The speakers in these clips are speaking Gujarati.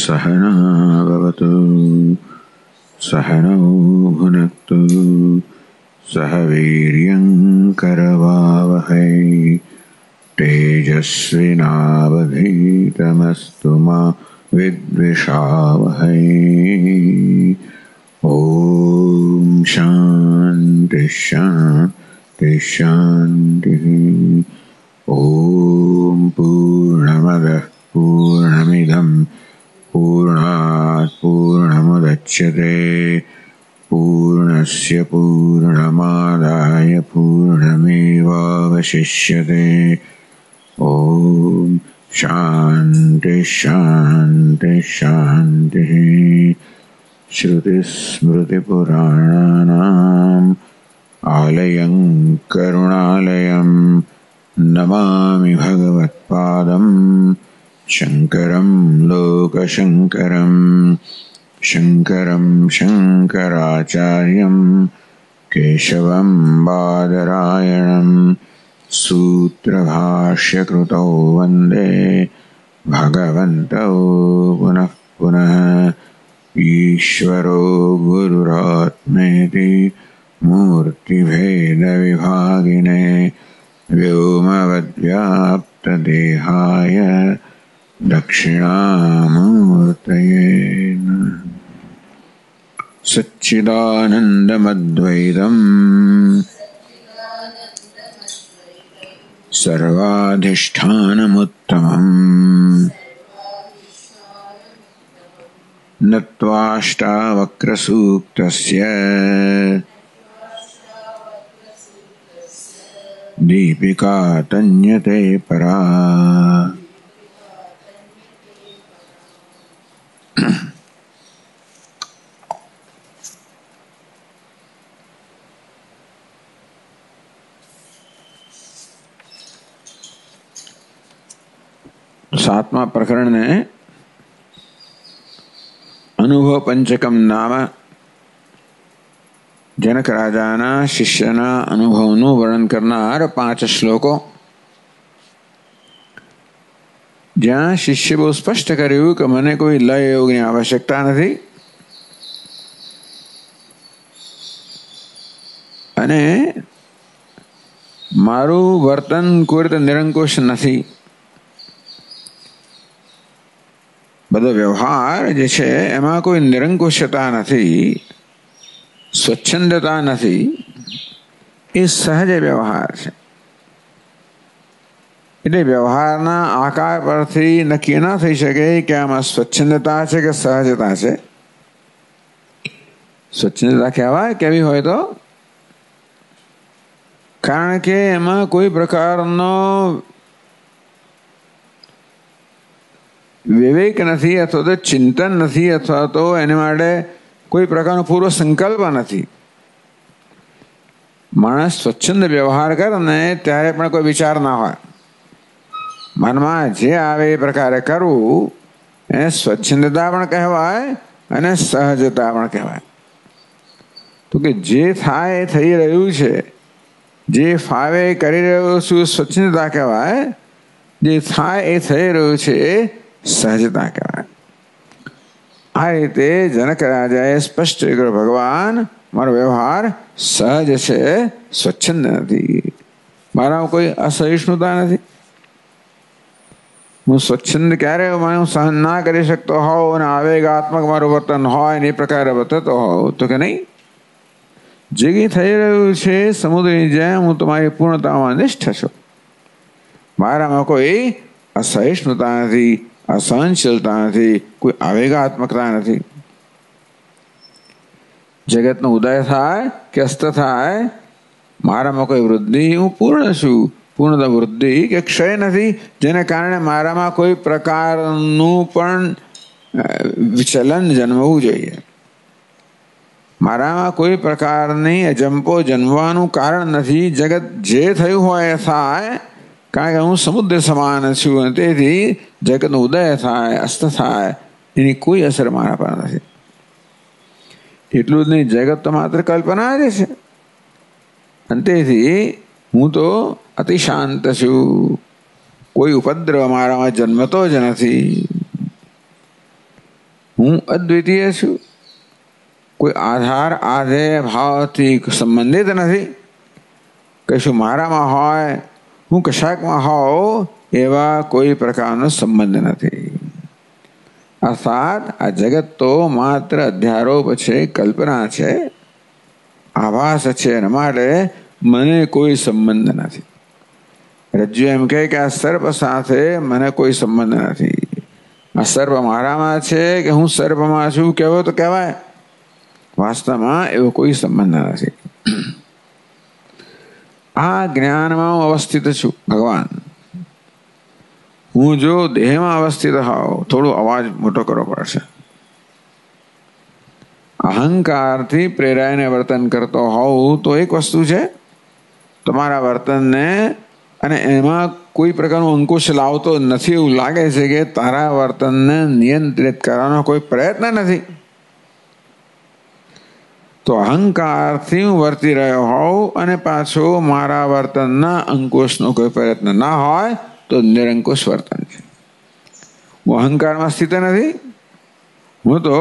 सहना भवतु सहनौ भुनक्तु सह वीर्यं करवावहै तेजस्विनावधीतमस्तु मा विद्विषावहै। ओम शांति शांति शांति। ओम पूर्णमदः पूर्णमिदं पूर्णात् पूर्णमुदच्यते पूर्णस्य पूर्णमादाय पूर्णमेवावशिष्यते। ओम शांति शांति शांति। श्रुतिस्मृतिपुराणानाम् आलयं करुणालयं नमामि भगवत्पादं शङ्करं लोकशङ्करं शङ्करं शङ्कराचार्यं केशवं बादरायणं सूत्रभाष्यकृतौ वन्दे भगवन्तौ पुनः पुनः। ईश्वरो गुरुरात्मेति मूर्तिभेदविभागिने व्योमवद्व्याप्तदेहाय दक्षिणामूर्तये नमः। सच्चिदानन्दमद्वैतम् सर्वाधिष्ठानमुत्तमम् नत्वाष्टावक्रसूक्तस्य दीपिका तन्यते परा। सातवां प्रकरण ने अनुभव पंचकम नाम जनक राजाना शिष्यना अनुभवનું વર્ણન કરનાર 5 શ્લોકો, જ્યાં શિષ્ય બહુ સ્પષ્ટ કર્યું કે મને કોઈ લય યોગની આવશ્યકતા નથી અને મારું વર્તન કોઈ રીતે નિરંકુશ નથી. બધો વ્યવહાર જે છે એમાં કોઈ નિરંકુશતા નથી, સ્વચ્છંદતા નથી, એ સહજ વ્યવહાર છે. એટલે વ્યવહારના આકાર પરથી નક્કી ન થઈ શકે કે આમાં સ્વચ્છંદતા છે કે સહજતા છે. સ્વચ્છંદતા કહેવાય કેવી હોય તો, કારણ કે એમાં કોઈ પ્રકારનો વિવેક નથી અથવા તો ચિંતન નથી અથવા તો એને માટે કોઈ પ્રકારનો પૂર્વ સંકલ્પ નથી. માણસ સ્વચ્છંદ વ્યવહાર કરે ને ત્યારે પણ કોઈ વિચાર ના હોય, મનમાં જે આવે એ પ્રકારે કરવું એને સ્વચ્છંદતા પણ કહેવાય અને સહજતા પણ કહેવાય. તો કે જે થાય એ થઈ રહ્યું છે, જે ફાવે કરી રહ્યો છું સ્વચ્છંદતા કહેવાય, જે થાય એ થઈ રહ્યું છે સહજતા કહેવાય. આ રીતે જનક રાજાએ સ્પષ્ટ કર્યું, ભગવાન મારો વ્યવહાર સહજ છે, સ્વચ્છંદ નથી, મારામાં કોઈ અસહિષ્ણુતા નથી. હું સ્વચ્છંદ ક્યારે હું સહન ના કરી શકતો હોઉં અને આવેગાત્મક મારું વર્તન હોય ને એ પ્રકારે વર્તતો હોઉં તો કે નહીં, જે કંઈ થઈ રહ્યું છે સમુદ્રની જેમ હું તમારી પૂર્ણતામાં નિષ્ઠ છું. મારામાં કોઈ અસહિષ્ણુતા નથી, અસહનશીલતા નથી, કોઈ આવેગાત્મકતા નથી. જગતનો ઉદય થાય કે અસ્ત થાય, મારામાં કોઈ વૃદ્ધિ, હું પૂર્ણ છું, પૂર્ણતા વૃદ્ધિ કે ક્ષય નથી, જેને કારણે મારામાં કોઈ પ્રકારનું પણ વિચલન જન્મવું જોઈએ. મારામાં કોઈ પ્રકારની અજંપો જન્મવાનું કારણ નથી. જગત જે થયું હોય એ થાય, કારણ કે હું સમુદ્ર સમાન છું અને તેથી જગતનો ઉદય થાય અસ્ત થાય એની કોઈ અસર મારા પર નથી. એટલું જ નહીં, જગત તો માત્ર કલ્પના જ છે અને તેથી હું તો અતિ શાંત છું, કોઈ ઉપદ્રવ મારામાં જન્મતો જ નથી. હું અદ્વિતીય છું, કોઈ આધાર આધેય ભાવથી સંબંધિત નથી. કશું મારામાં હોય, હું કશાકમાં હોઉં એવા કોઈ પ્રકારનો સંબંધ નથી. અર્થાત આ જગત તો માત્ર અધ્યારોપ છે, કલ્પના છે, આભાસ છે. એના માટે મને કોઈ સંબંધ નથી. રજ્જુ એમ કહે કે આ સર્પ સાથે મને કોઈ સંબંધ નથી. આ સર્પ મારામાં છે કે હું સર્પમાં છું કહેવો તો કહેવાય, વાસ્તવમાં એવો કોઈ સંબંધ નથી. આ જ્ઞાનમાં હું અવસ્થિત છું. ભગવાન, હું જો દેહમાં અવસ્થિત હોઉં, થોડો અવાજ મોટો કરવો પડશે, અહંકારથી પ્રેરાઈને વર્તન કરતો હોઉં તો એક વસ્તુ છે. તમારા વર્તનને અને એમાં કોઈ પ્રકારનો અંકુશ લાવતો નથી એવું લાગે છે કે તારા વર્તનને નિયંત્રિત કરવાનો કોઈ પ્રયત્ન નથી, તો અહંકારથી હું વર્તી રહ્યો હોઉં અને પાછો મારા વર્તનના અંકુશનો કોઈ પ્રયત્ન ના હોય તો નિરંકુશ વર્તન છે. હું અહંકારમાં સ્થિત નથી, હું તો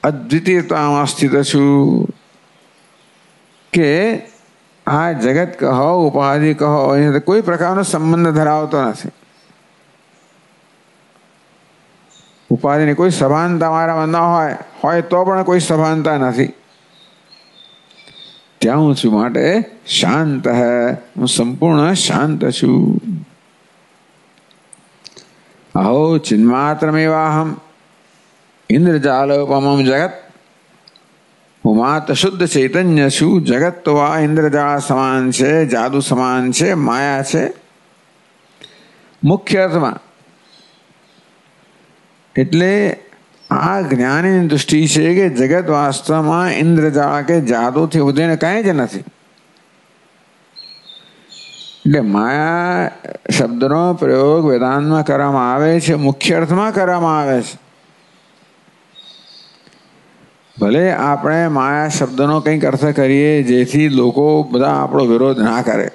અદ્વિતીયતામાં સ્થિત છું. કે આ જગત કહો, ઉપાધિ કહો, એની કોઈ પ્રકારનો સંબંધ ધરાવતો નથી. ઉપાધિની કોઈ સભાનતા મારામાં ન હોય તો પણ કોઈ સભાનતા નથી. ત્યાં હું છું માટે શાંત હૈ, હું સંપૂર્ણ શાંત છું. અહો ચિન્માત્રમેવાહમ ઇન્દ્રજાલોપમમ જગત. હું માત્ર શુદ્ધ ચૈતન્ય છું. જગત તો આ ઇન્દ્રજાળ સમાન છે, જાદુ સમાન છે, માયા છે. મુખ્ય અર્થમાં એટલે આ જ્ઞાનની દૃષ્ટિ છે કે જગત વાસ્તવમાં ઇન્દ્રજાળ કે જાદુથી વધીને કાંઈ જ નથી. એટલે માયા શબ્દનો પ્રયોગ વેદાંતમાં કરવામાં આવે છે, મુખ્ય અર્થમાં કરવામાં આવે છે. ભલે આપણે માયા શબ્દનો કંઈક અર્થ કરીએ જેથી લોકો બધા આપણો વિરોધ ના કરે,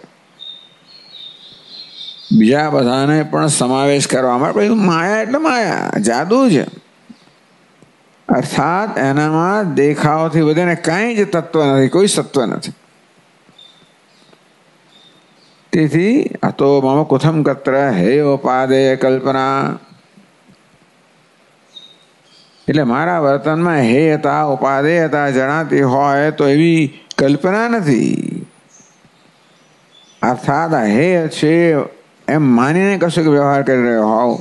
બીજા બધાને પણ સમાવેશ કરવા માટે માયા એટલે માયા, જાદુ છે. અર્થાત એનામાં દેખાવથી વધીને કાંઈ જ તત્વ નથી, કોઈ સત્વ નથી. તેથી આ તો મમ કુથમ કત્ર હે ઉપાદેય કલ્પના. એટલે મારા વર્તનમાં હેયતા ઉપાદેયતા જણાતી હોય તો એવી કલ્પના નથી. અર્થાત આ હેય છે એમ માનીને કશુંક વ્યવહાર કરી રહ્યો હોવ,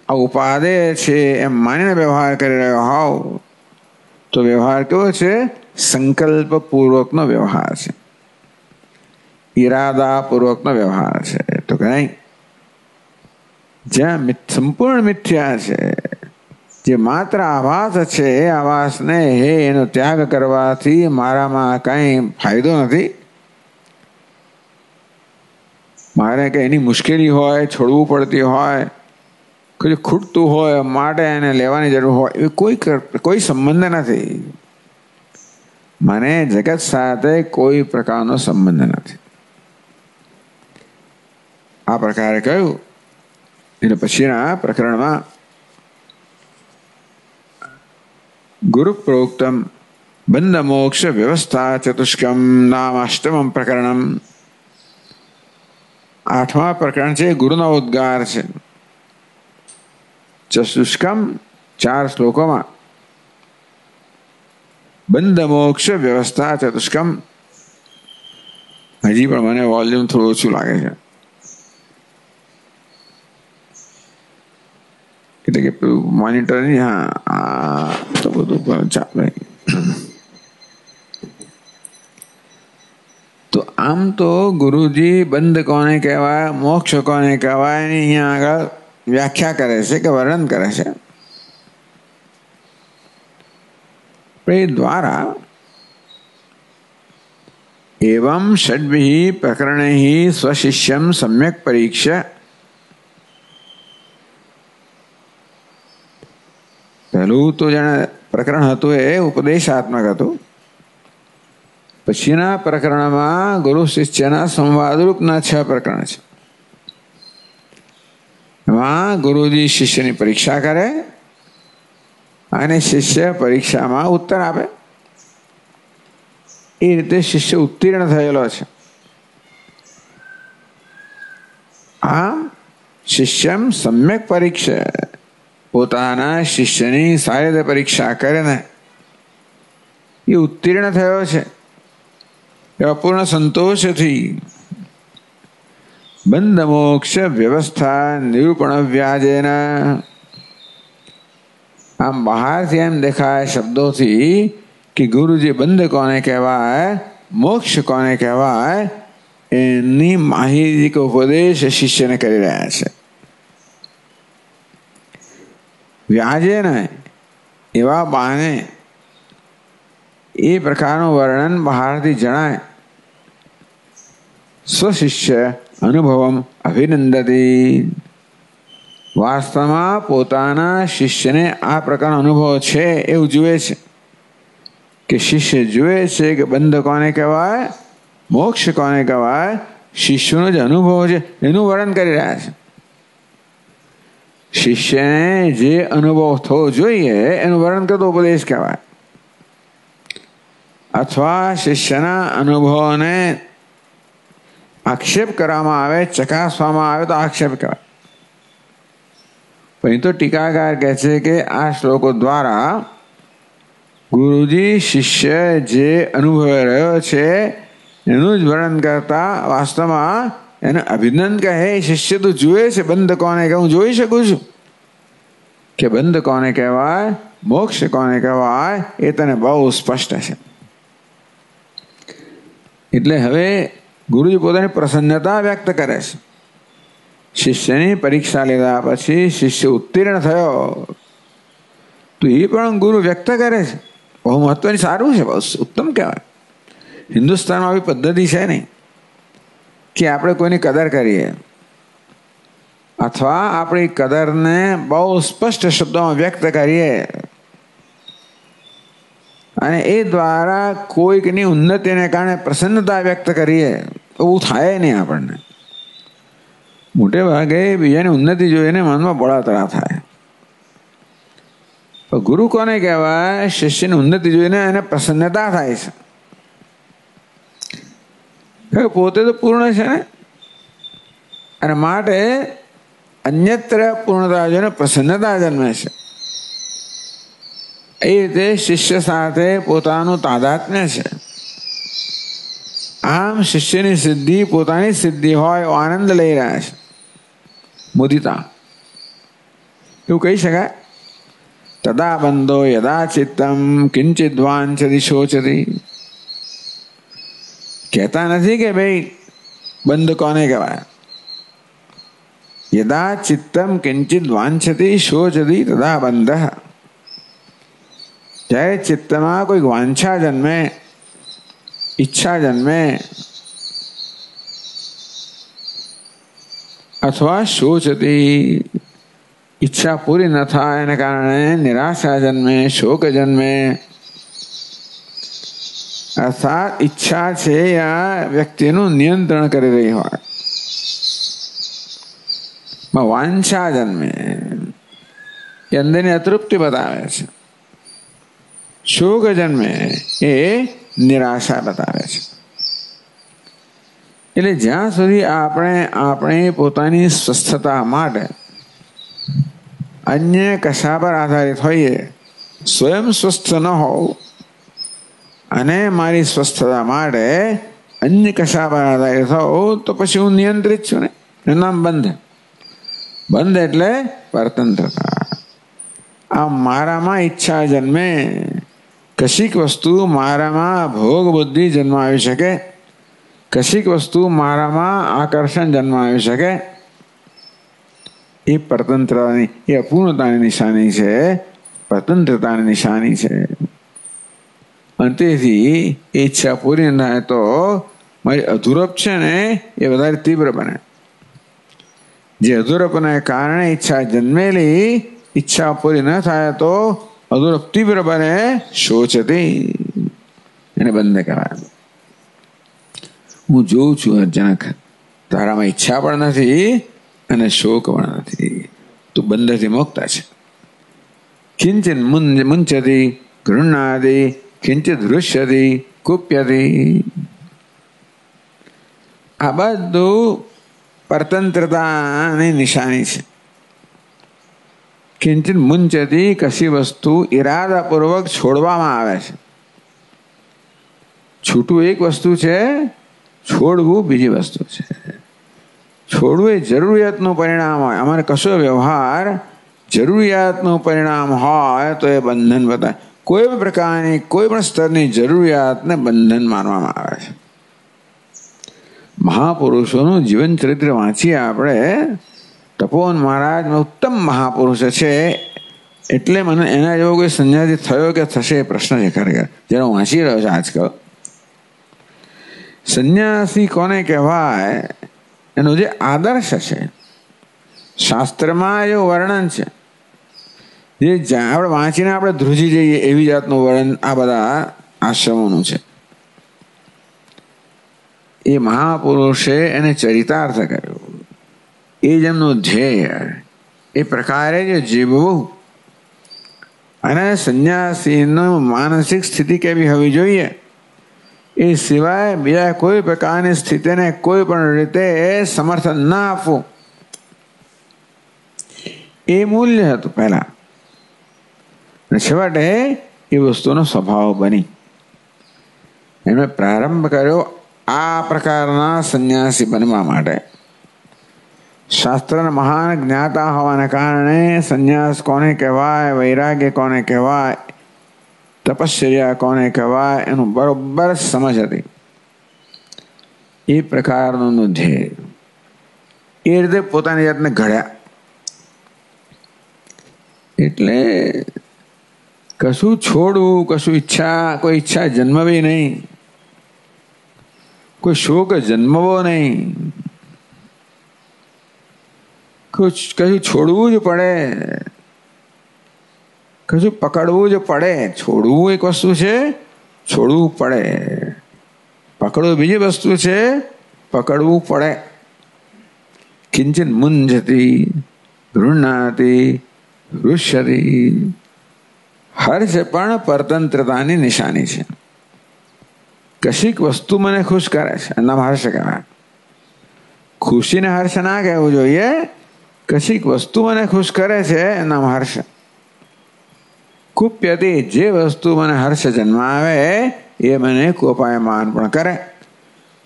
આ ઉપાદેય છે એમ માનીને વ્યવહાર કરી રહ્યો હોવ તો વ્યવહાર કેવો છે? સંકલ્પપૂર્વકનો વ્યવહાર છે, ઈરાદાપૂર્વકનો વ્યવહાર છે. તો કઈ જ્યાં સંપૂર્ણ મિથ્યા છે, જે માત્ર આભાસ છે, એ આભાસને હે એનો ત્યાગ કરવાથી મારામાં કાંઈ ફાયદો નથી. મારે કંઈ એની મુશ્કેલી હોય, છોડવું પડતી હોય, કોઈ ખૂટતું હોય માટે એને લેવાની જરૂર હોય, એ કોઈ સંબંધ નથી. મને જગત સાથે કોઈ પ્રકારનો સંબંધ નથી. આ પ્રકારે કહ્યું. એટલે પછીના પ્રકરણમાં ગુરુ પ્રોક્તમ બંધ મોક્ષ વ્યવસ્થા ચતુષ્કમ નામ અષ્ટમમ પ્રકરણમ. 8મા પ્રકરણ છે, ગુરુનો ઉદ્ગાર છે. ચતુષ્કમ 4 શ્લોકોમાં બંધ મોક્ષ વ્યવસ્થા ચતુષ્કમ. હજી પણ મને વોલ્યુમ થોડું ઓછું લાગે છે, એટલે કે મોનિટર નહીં. હા, તો બધું ચાલે. તો આમ તો ગુરુજી બંધ કોને કહેવાય, મોક્ષ કોને કહેવાય એની અહીંયા આગળ વ્યાખ્યા કરે છે કે વર્ણન કરે છે. એ દ્વારા એવં ષડ્ભિ પ્રકરણૈ સ્વશિષ્યમ સમ્યક પરીક્ષ્ય. પહેલું તો જાણે પ્રકરણ હતું એ ઉપદેશાત્મક હતું. પછીના પ્રકરણમાં ગુરુ શિષ્યના સંવાદરૂપના 6 પ્રકરણ છે. એમાં ગુરુજી શિષ્યની પરીક્ષા કરે અને શિષ્ય પરીક્ષામાં ઉત્તર આપે. એ રીતે શિષ્ય ઉત્તીર્ણ થયેલો છે. આમ શિષ્યમ સમ્યક પરીક્ષા, પોતાના શિષ્યની સારી રીતે પરીક્ષા કરે ને એ ઉત્તીર્ણ થયો છે. એવા પૂર્ણ સંતોષથી બંધ મોક્ષ વ્યવસ્થા નિરૂપણ વ્યાજેના. આમ બહારથી એમ દેખાય શબ્દોથી કે ગુરુજી બંધ કોને કહેવાય, મોક્ષ કોને કહેવાય, એની માહિતી કે ઉપદેશ શિષ્યને કરી રહ્યા છે. વ્યાજે ને એવા બાને એ પ્રકારનું વર્ણન બહારથી જણાય. સ્વશિષ્ય અનુભવમ અભિનંદતી. વાસ્તવમાં પોતાના શિષ્યને આ પ્રકારનો અનુભવ છે એવું જુએ છે કે શિષ્ય જુએ છે કે બંધ કોને કહેવાય, મોક્ષ કોને કહેવાય, શિષ્યનો જે અનુભવ છે એનું વર્ણન કરી રહ્યા છે. શિષ્યને જે અનુભવ થવો જોઈએ એનું વર્ણન કરતો ઉપદેશ કહેવાય, અથવા શિષ્યના અનુભવોને આક્ષેપ કરવામાં આવે, ચકાસવામાં આવે તો આક્ષેપ કહેવાય. પણ તો ટીકાકાર કહે છે કે આ શ્લોકો દ્વારા ગુરુજી શિષ્ય જે અનુભવ રહ્યો છે એનું જ વર્ણન કરતા વાસ્તવમાં એને અભિનંદન કહે. શિષ્ય તો જુએ છે બંધ કોને કહે, હું જોઈ શકું છું કે બંધ કોને કહેવાય, મોક્ષ કોને કહેવાય, એ તને બહુ સ્પષ્ટ છે. એટલે હવે ગુરુજી પોતાની પ્રસન્નતા વ્યક્ત કરે છે. શિષ્યની પરીક્ષા લીધા પછી શિષ્ય ઉત્તીર્ણ થયો તો એ પણ ગુરુ વ્યક્ત કરે છે. બહુ મહત્વની, સારું છે, બહુ ઉત્તમ કહેવાય. હિન્દુસ્તાનમાં આવી પદ્ધતિ છે નહીં કે આપણે કોઈની કદર કરીએ અથવા આપણી કદરને બહુ સ્પષ્ટ શબ્દોમાં વ્યક્ત કરીએ અને એ દ્વારા કોઈકની ઉન્નતિને કારણે પ્રસન્નતા વ્યક્ત કરીએ. એવું થાય નહીં આપણને. મોટે ભાગે બીજાની ઉન્નતિ જોઈને મનમાં બળતરા થાય. ગુરુ કોને કહેવાય, શિષ્યની ઉન્નતિ જોઈને એને પ્રસન્નતા થાય છે. પોતે તો પૂર્ણ છે ને, અને માટે અન્યત્ર પૂર્ણતા જોઈને પ્રસન્નતા જન્મે છે. એ રીતે શિષ્ય સાથે પોતાનું તાદાત્મ્ય છે. આમ શિષ્યની સિદ્ધિ પોતાની સિદ્ધિ હોય આનંદ લઈ રહ્યા છે. મુદિતા એવું કહી શકાય. તદા બંધો યદા ચિત્તમ કિંચિત વાંછતિ શોચતી. કહેતા નથી કે ભાઈ બંધ કોને કહેવાય. યદા ચિત્તમ કિંચિત વાંછતિ શોચતી તદા બંધ. જ્યારે ચિત્તમાં કોઈ વાંછા જન્મે, ઈચ્છા જન્મે અથવા શોચતી, ઈચ્છા પૂરી ન થાય એને કારણે નિરાશા જન્મે, શોક જન્મે, અર્થાત ઈચ્છા છે આ વ્યક્તિનું નિયંત્રણ કરી રહી હોય, વાંછા જન્મે, એ અંદરની અતૃપ્તિ બતાવે છે. શોક જન્મે એ નિરાશા બતાવે છે. એટલે જ્યાં સુધી આપણે પોતાની સ્વસ્થતા માટે અન્ય કશા પર આધારિત હોઈએ, સ્વયં સ્વસ્થ ન હોવ અને મારી સ્વસ્થતા માટે અન્ય કશા પર આધારિત હોવ તો પછી હું નિયંત્રિત છું ને. એનું નામ બંધ. બંધ એટલે પરતંત્રતા. આ મારામાં ઈચ્છા જન્મે, કશીક વસ્તુ મારામાં ભોગ બુદ્ધિ જન્માવી શકે, કશીક વસ્તુ મારામાં આકર્ષણ જન્માવી શકે, એ પરતંત્રતાની, એ અપૂર્ણતાની નિશાની છે, પરતંત્રતાની નિશાની છે. અને તેથી ઈચ્છા પૂરી ન થાય તો મારી અધૂરપ છે ને એ વધારે તીવ્ર બને. જે અધૂરપને કારણે ઈચ્છા જન્મેલી, ઈચ્છા પૂરી ન થાય તો અધૂરપ તીવ્ર બને, શોચતી, એને બંધ કહેવાય. હું જોઉં છું અર્જનક, તારામાં ઈચ્છા પણ નથી અને શોક પણ નથી, તું બંધથી મુક્ત છે. કિંચિન મુંચતિ ગૃહ્ણાતિ કિંચિત હૃષ્યતિ કુપ્યતિ. આ બધું પરતંત્રતાની નિશાની છે. કિંચિત મુંચતિ, કશી વસ્તુ ઈરાદાપૂર્વક છોડવામાં આવે છે. છૂટવું એક વસ્તુ છે, છોડવું બીજી વસ્તુ છે. છોડવું એ જરૂરિયાતનું પરિણામ હોય. અમારે કશો વ્યવહાર જરૂરિયાતનું પરિણામ હોય તો એ બંધન બતાવે. કોઈ પણ પ્રકારની કોઈ પણ સ્તરની જરૂરિયાતને બંધન માનવામાં આવે છે. મહાપુરુષોનું જીવન ચરિત્ર વાંચીએ આપણે. તપોવન મહારાજ ઉત્તમ મહાપુરુષ છે, એટલે મને એના જેવો કોઈ સંન્યાસી થયો કે થશે એ પ્રશ્ન છે ખરેખર, જેનો વાંચી રહ્યો છે આજકાલ. સંન્યાસી કોને કહેવાય એનો જે આદર્શ છે, શાસ્ત્રમાં એવું વર્ણન છે, જે આપણે વાંચીને આપણે ધ્રુજી જઈએ એવી જાતનું વર્ણન આ બધા આશ્રમોનું છે. એ મહાપુરુષે એને ચરિતાર્થ કર્યો. એ જ એમનું ધ્યેય. એ પ્રકારે જે જીવવું અને સંન્યાસીનું માનસિક સ્થિતિ કેવી હોવી જોઈએ એ સિવાય બીજા કોઈ પ્રકારની સ્થિતિને કોઈ પણ રીતે સમર્થન ના આપવું, એ મૂલ્ય હતું પહેલા. છેવટે એ વસ્તુનો સ્વભાવ બની. એમણે પ્રારંભ કર્યો આ પ્રકારના સંન્યાસી બનવા માટે. શાસ્ત્રના મહાન જ્ઞાતા હોવાને કારણે સંન્યાસ કોને કહેવાય, વૈરાગ્ય કોને કહેવાય, તપશ્ચર્યા કોને કહેવાય એનું બરોબર સમજ હતી. એ પ્રકારનું ધ્યેય એ રીતે પોતાની જાતને ઘડ્યા. એટલે કશું છોડવું, કશું ઈચ્છા, કોઈ ઈચ્છા જન્મવી નહીં, કોઈ શોક જન્મવો નહીં, કશું છોડવું જ પડે, કશું પકડવું જ પડે. છોડવું એક વસ્તુ છે, છોડવું પડે. પકડવું બીજી વસ્તુ છે, પકડવું પડે. કિંચિત મુંજતી ગૃહ્ણાતિ હૃષ્યતિ. હર્ષ પણ પરતંત્રતાની નિશાની છે. કશીક વસ્તુ મને ખુશ કરે છે એનામ હર્ષ કહેવાય. ખુશીને હર્ષ ના કહેવું જોઈએ. કશીક વસ્તુ મને ખુશ કરે છે એનામ હર્ષ. કુપ્યતિ, જે વસ્તુ મને હર્ષ જન્માવે એ મને કોપાયમાન પણ કરે.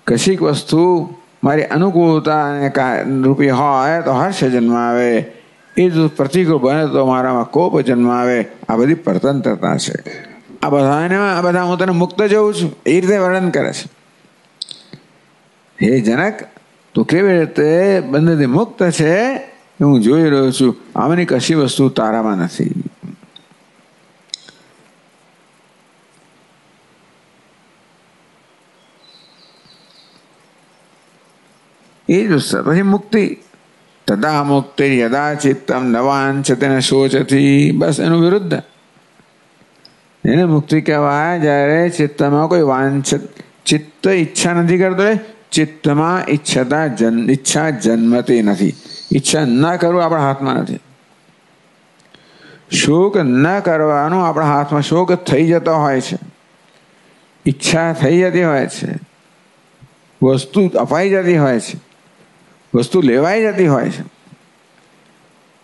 કશીક વસ્તુ મારી અનુકૂળતા રૂપી હોય તો હર્ષ જન્માવે, એ જો પ્રતિકૂળ બને તો મારામાં કોપ જન્માવે. આ બધી પરતંત્રતા છે. આ બધા હું તને મુક્ત જોઉં છું એ રીતે વર્ણન કરે છે. હે જનક, તું કેવી રીતે બંધનથી મુક્ત છે એ હું જોઈ રહ્યો છું. આમાંની કશી વસ્તુ તારામાં નથી. એ જ પછી મુક્તિ. તદા મુક્તિ યદા ચિત્તમ ન વાંછતે ન શોચતી. બસ એનું વિરુદ્ધ. એને મુક્તિ કહેવાય જ્યારે ચિત્તમાં કોઈ ચિત્ત ઈચ્છા નથી કરતો. ચિત્તમાં ઈચ્છા જન્મતી નથી. ઈચ્છા ન કરવું આપણા હાથમાં નથી. શોક ન કરવાનું આપણા હાથમાં. શોક થઈ જતો હોય છે, ઈચ્છા થઈ જતી હોય છે, વસ્તુ અપાઈ જતી હોય છે, વસ્તુ લેવાઈ જતી હોય છે.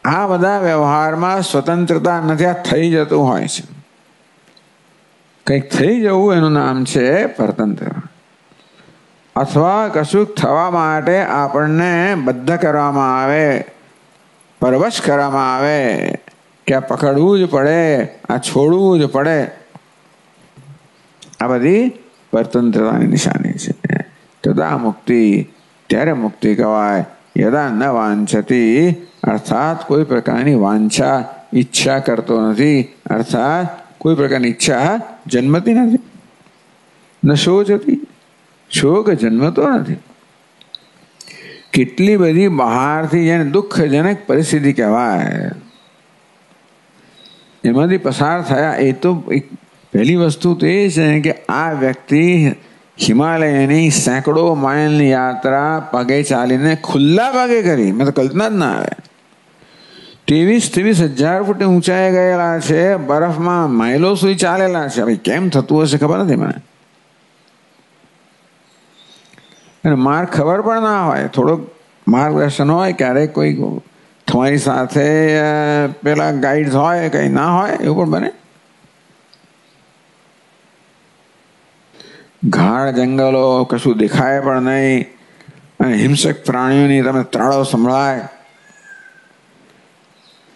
આ બધા વ્યવહારમાં સ્વતંત્રતા નથી. આ થઈ જતું હોય છે. કંઈક થઈ જવું એનું નામ છે પરતંત્ર. અથવા કશુંક થવા માટે આપણને બદ્ધ કરવામાં આવે, પરવશ કરવામાં આવે કે આ પકડવું જ પડે, આ છોડવું જ પડે. આ બધી પરતંત્રતાની નિશાની છે. તદા મુક્તિ, ત્યારે મુક્તિ કહેવાય. યદા ન વાંછતી, અર્થાત કોઈ પ્રકારની વાંછા ઈચ્છા કરતો નથી, અર્થાત કોઈ પ્રકારની ઈચ્છા જન્મતી નથી. ન શોચતી, શોક જન્મતો નથી. કેટલી બધી બહારથી જેને દુઃખજનક પરિસ્થિતિ કહેવાય એમાંથી પસાર થયા. એ તો એક પહેલી વસ્તુ તો એ છે કે આ વ્યક્તિ હિમાલયની સેંકડો માઇલની યાત્રા પગે ચાલીને ખુલ્લા પગે કરી. મેં તો કલ્પના જ ના આવે. 23,000 ફૂટ ઊંચાઈએ ગયેલા છે, બરફમાં માઇલો સુધી ચાલેલા છે. ભાઈ કેમ થતું હશે ખબર નથી મને. અને માર્ગ ખબર પણ ના હોય, થોડોક માર્ગદર્શન હોય, ક્યારેક કોઈ તમારી સાથે પેલા ગાઈડ હોય, કંઈ ના હોય, એવું પણ બને. ગાઢ જંગલો, કશું દેખાય પણ નહીં, અને હિંસક પ્રાણીઓની તમે ત્રાળો સંભળાય,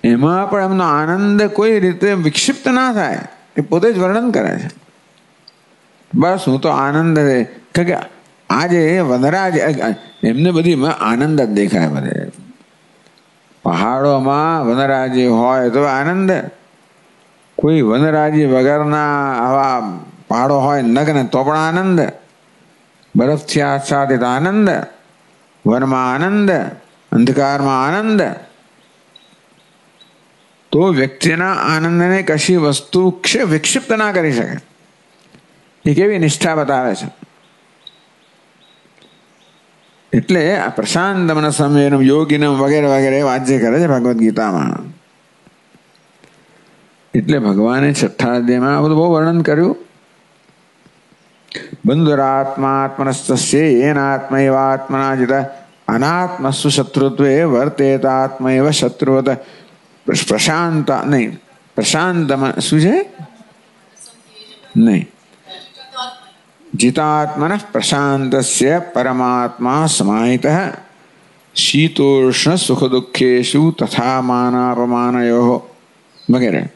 એમાં પણ એમનો આનંદ કોઈ રીતે વિક્ષિપ્ત ના થાય. એ પોતે જ વર્ણન કરે છે. બસ હું તો આનંદ છે કે આજે વનરાજ એમને બધી આનંદ જ દેખાય. બધે પહાડોમાં વનરાજી હોય તો આનંદ, કોઈ વનરાજી વગરના આવા પહાડો હોય નગ્ન તો પણ આનંદ, બરફથી આચ્છાદિત આનંદ, વનમાં આનંદ, અંધકારમાં આનંદ. તો વ્યક્તિના આનંદને કશી વસ્તુ વિક્ષિપ્ત ના કરી શકે. એ કેવી નિષ્ઠા બતાવે છે. એટલે આ પ્રશાંત મન સંયમ યોગીનમ વગેરે વગેરે વાજ્ય કરે છે ભગવદ્ ગીતામાં. એટલે ભગવાને 6ઠ્ઠા અધ્યાયમાં આ બધું બહુ વર્ણન કર્યું. બંધુરાત્માત્મનસ્તસ્ય એનાત્મૈવાત્મના જિતા અનાત્મસ્સુ શત્રુત્વે વર્તેત આત્મૈવ શત્રુવત પ્રશાંત નહીં પ્રશાંત શું છે નહીં जितात्मन प्रशांतस्य परमात्मा समाहितः शीतोष्ण सुख दुखेषु तथा मानापमानयोः वगैरह.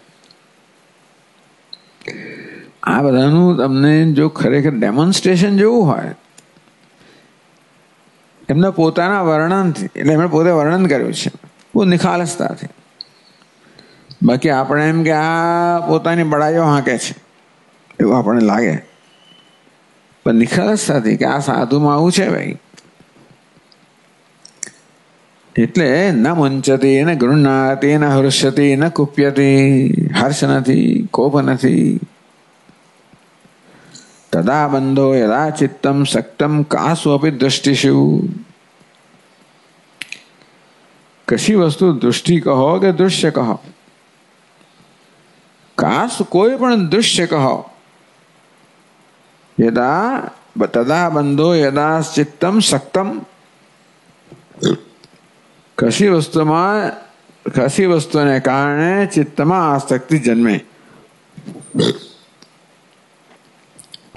આ બધાનું તમને જો ખરેખર ડેમોન્સ્ટ્રેશન જેવું હોય એમના પોતાના વર્ણનથી, એટલે એમણે પોતે વર્ણન કર્યું છે બહુ નિખાલસતાથી. બાકી આપણે એમ કે આ પોતાની બડાઈઓ હાંકે છે એવું આપણને લાગે, પણ નિખાલસતાથી કે આ સાધુમાં આવું છે ભાઈ. એટલે ન મુંચતી, ન ગૃહ્ણાતી, ન હૃષ્યતી, ન કુપ્યતી, હર્ષ નથી, કોપ નથી. તદા બંધો યદા ચિત્તમ સક્તમ કાસુ અપી દૃષ્ટિષુ. કશી વસ્તુ દૃષ્ટિ કહો કે દૃશ્ય કહો, કાસુ કોઈ પણ દૃશ્ય કહો, યદા તદા બંધો યદા ચિત્તમ સક્તમ. કશી વસ્તુને કારણે ચિત્તમાં આસક્તિ જન્મે.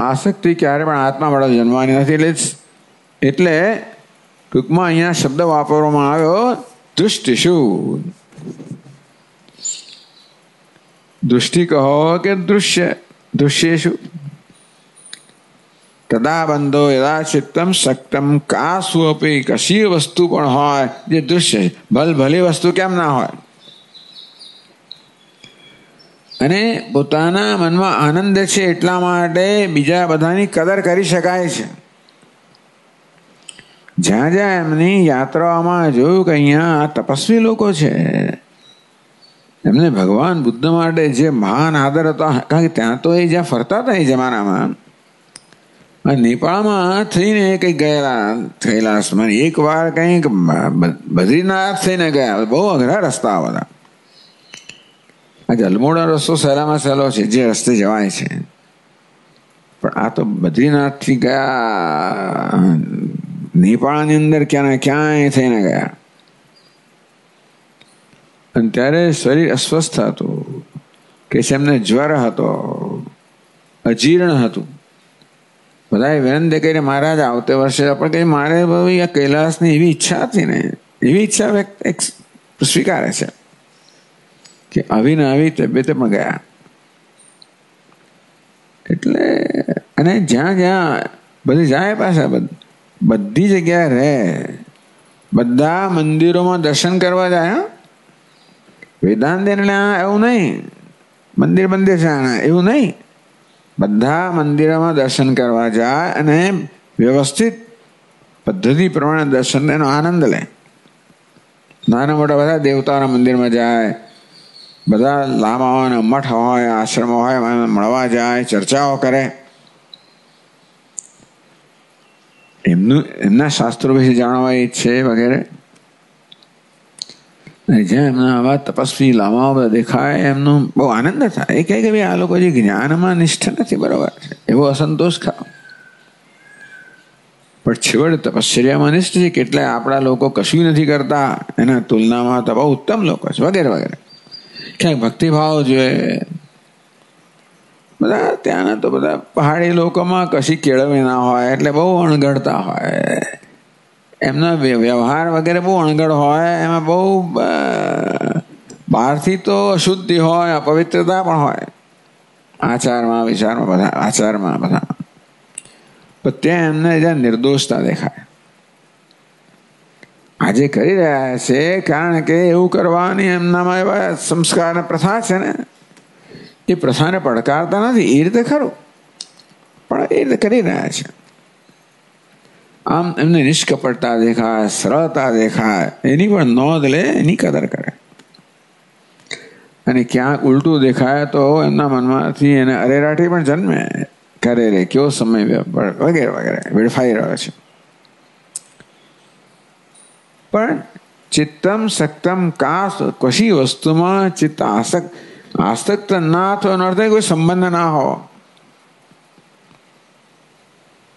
આસક્તિ ક્યારે પણ આત્મા વડે જન્મવાની નથી. એટલે ટૂંકમાં અહીંયા શબ્દ વાપરવામાં આવ્યો દૃષ્ટિષુ. દૃષ્ટિ કહો કે દૃશ્યેષુ. તદા બંધો યદા ચિત્તમ સક્તમ કાસુ અપી. કશી વસ્તુ પણ હોય જે દૃશ્ય, ભલી વસ્તુ કેમ ના હોય. અને પોતાના મનમાં આનંદ છે એટલા માટે બીજા બધાની કદર કરી શકાય છે. જ્યાં જ્યાં એમની યાત્રાઓમાં જોયું કે અહીંયા આ તપસ્વી લોકો છે, એમને ભગવાન બુદ્ધ માટે જે મહાન આદર હતો, કારણ કે ત્યાં તો એ જ્યાં ફરતા હતા એ જમાનામાં, નેપાળમાં થઈને કંઈક થયેલા એક વાર કંઈક બદ્રીનાથ થઈને ગયા. બહુ અઘરા રસ્તા બધા. આ જલમોડા રસ્તો સહેલામાં સહેલો છે જે રસ્તે જવાય છે, પણ આ તો બદ્રીનાથથી ગયા, નેપાળની અંદર ક્યાંય થઈને ગયા. અને ત્યારે શરીર અસ્વસ્થ હતું, કે એમને જ્વર હતો, અજીર્ણ હતું. બધાએ વિનંતી કરી મહારાજ આવતે વર્ષે પણ કંઈ મારે ભાઈ આ કૈલાસની એવી ઈચ્છા હતી ને, એવી ઈચ્છા એક સ્વીકારે છે કે આવી ને આવી તબિયતે પણ ગયા. એટલે અને જ્યાં જ્યાં બધી જાય પાછા બધી જગ્યાએ રહે, બધા મંદિરોમાં દર્શન કરવા જાય. વેદાંત એટલે એવું નહીં મંદિર છે એવું નહીં, બધા મંદિરોમાં દર્શન કરવા જાય અને વ્યવસ્થિત પદ્ધતિ પ્રમાણે દર્શન એનો આનંદ લે. નાના મોટા બધા દેવતાઓના મંદિરમાં જાય, બધા લામાઓના મઠ હોય, આશ્રમો હોય, મળવા જાય, ચર્ચાઓ કરે, એમના શાસ્ત્રો વિશે જાણવા ઈચ્છે વગેરે. જ્યાં એમના આવા તપસ્વી લામાઓ બધા દેખાય એમનો બહુ આનંદ થાય. એ કહે કે ભાઈ આ લોકો જે જ્ઞાનમાં નિષ્ઠ નથી, બરોબર છે, એવો અસંતોષ ખાઓ. પણ છેવટે તપશ્ચર્યામાં નિષ્ઠ છે. કેટલાય આપણા લોકો કશું નથી કરતા, એના તુલનામાં તો બહુ ઉત્તમ લોકો છે, વગેરે વગેરે. ક્યાંક ભક્તિભાવ જોઈએ. બધા ત્યાંના તો બધા પહાડી લોકોમાં કશી કેળવણી ના હોય એટલે બહુ અણઘડતા હોય. એમના વ્યવહાર વગેરે બહુ અણઘડ હોય. એમાં બહુ બહારથી તો અશુદ્ધિ હોય, અપવિત્રતા પણ હોય આચારમાં, વિચારમાં, બધા આચારમાં બધા. પણ ત્યાં એમને જ્યાં નિર્દોષતા દેખાય. આજે કરી રહ્યા છે કારણ કે એવું કરવાની એમનામાં એવા સંસ્કાર પ્રથા છે ને, એ પ્રથાને પડકારતા નથી. એ રીતે ખરું, પણ એ રીતે કરી રહ્યા છે. આમ એમને નિષ્કપટતા દેખાય, સરળતા દેખાય, એની પણ નોંધ લે, એની કદર કરે. અને ક્યાંક ઉલટું દેખાય તો એમના મનમાંથી એને અરેરાટી પણ જન્મે. કરે રે કયો સમય વગેરે વગેરે વેડફાઈ રહ્યો છે. પણ ચિત્તમ સક્તમ કાસ, કશી વસ્તુમાં ચિત્ત આસક્ત ના થયો એનો અર્થ કોઈ સંબંધ ના હો.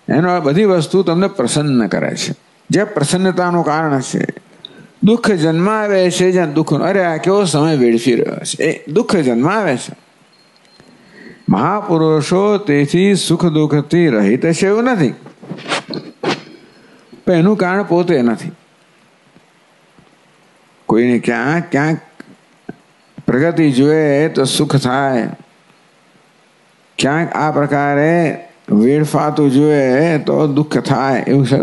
એનો બધી વસ્તુ તમને પ્રસન્ન કરે છે. જે પ્રસન્નતાનું કારણ છે. દુઃખ જન્માવે છે જ્યાં દુઃખ, અરે આ કેવો સમય વેડફી રહ્યો છે, એ દુઃખ જન્માવે છે. મહાપુરુષો તેથી સુખ દુઃખથી રહિત છે એવું નથી, પણ એનું કારણ પોતે નથી. કોઈને ક્યાંક ક્યાંક પ્રગતિ જોઈએ તો સુખ થાય, ક્યાંક આ પ્રકારે વેડફાતું જોઈએ તો દુઃખ થાય. એવું છે.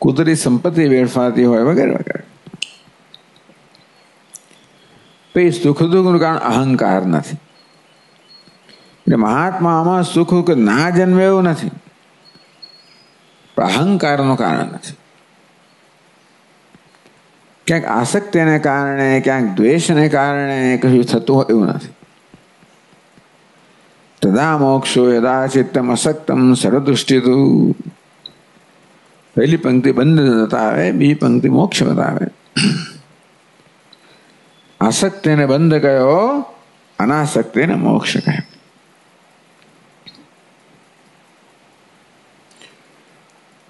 કુદરતી સંપત્તિ વેડફાતી હોય વગેરે વગેરે. પછી સુખ દુઃખનું કારણ અહંકાર નથી. એટલે મહાત્મામાં સુખ ના જન્મે એવું નથી, પણ અહંકારનું કારણ નથી. ક્યાંક આસક્તિને કારણે, ક્યાંક દ્વેષને કારણે કશું થતું હોય એવું નથી. તદા મોક્ષો યદા ચિત્તમ અસક્તમ સર્વદૃષ્ટિતુ. પહેલી પંક્તિ બંધ બતાવે, બીજી પંક્તિ મોક્ષ બતાવે. આસક્તિને બંધ કયો, અનાસક્તિને મોક્ષ કહે.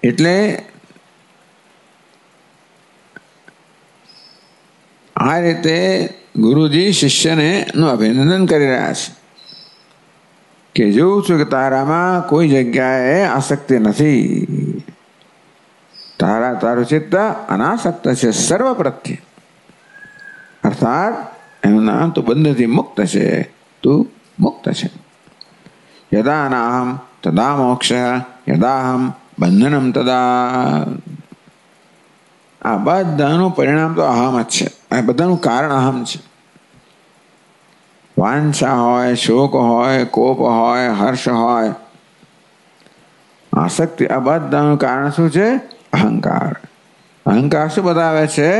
એટલે આ રીતે ગુરુજી શિષ્યને નું અભિનંદન કરી રહ્યા છે કે જોઉં છું કે તારામાં કોઈ જગ્યાએ આસક્તિ નથી. તારું ચિત્ત અનાસક્ત છે સર્વ પ્રત્યે. અર્થાત એનું નામ તું બંધથી મુક્ત છે, તું મુક્ત છે. યદા નાહમ તદા મોક્ષ, યદાહમ બંધનમ તદા. આ બધાનું પરિણામ તો અહમ જ છે. આ બધાનું કારણ અહમ છે. વાંછા હોય, શોક હોય, કોપ હોય, હર્ષ હોય, આસક્તિ, આ બધાનું કારણ શું છે? અહંકાર. અહંકાર શું બતાવે છે?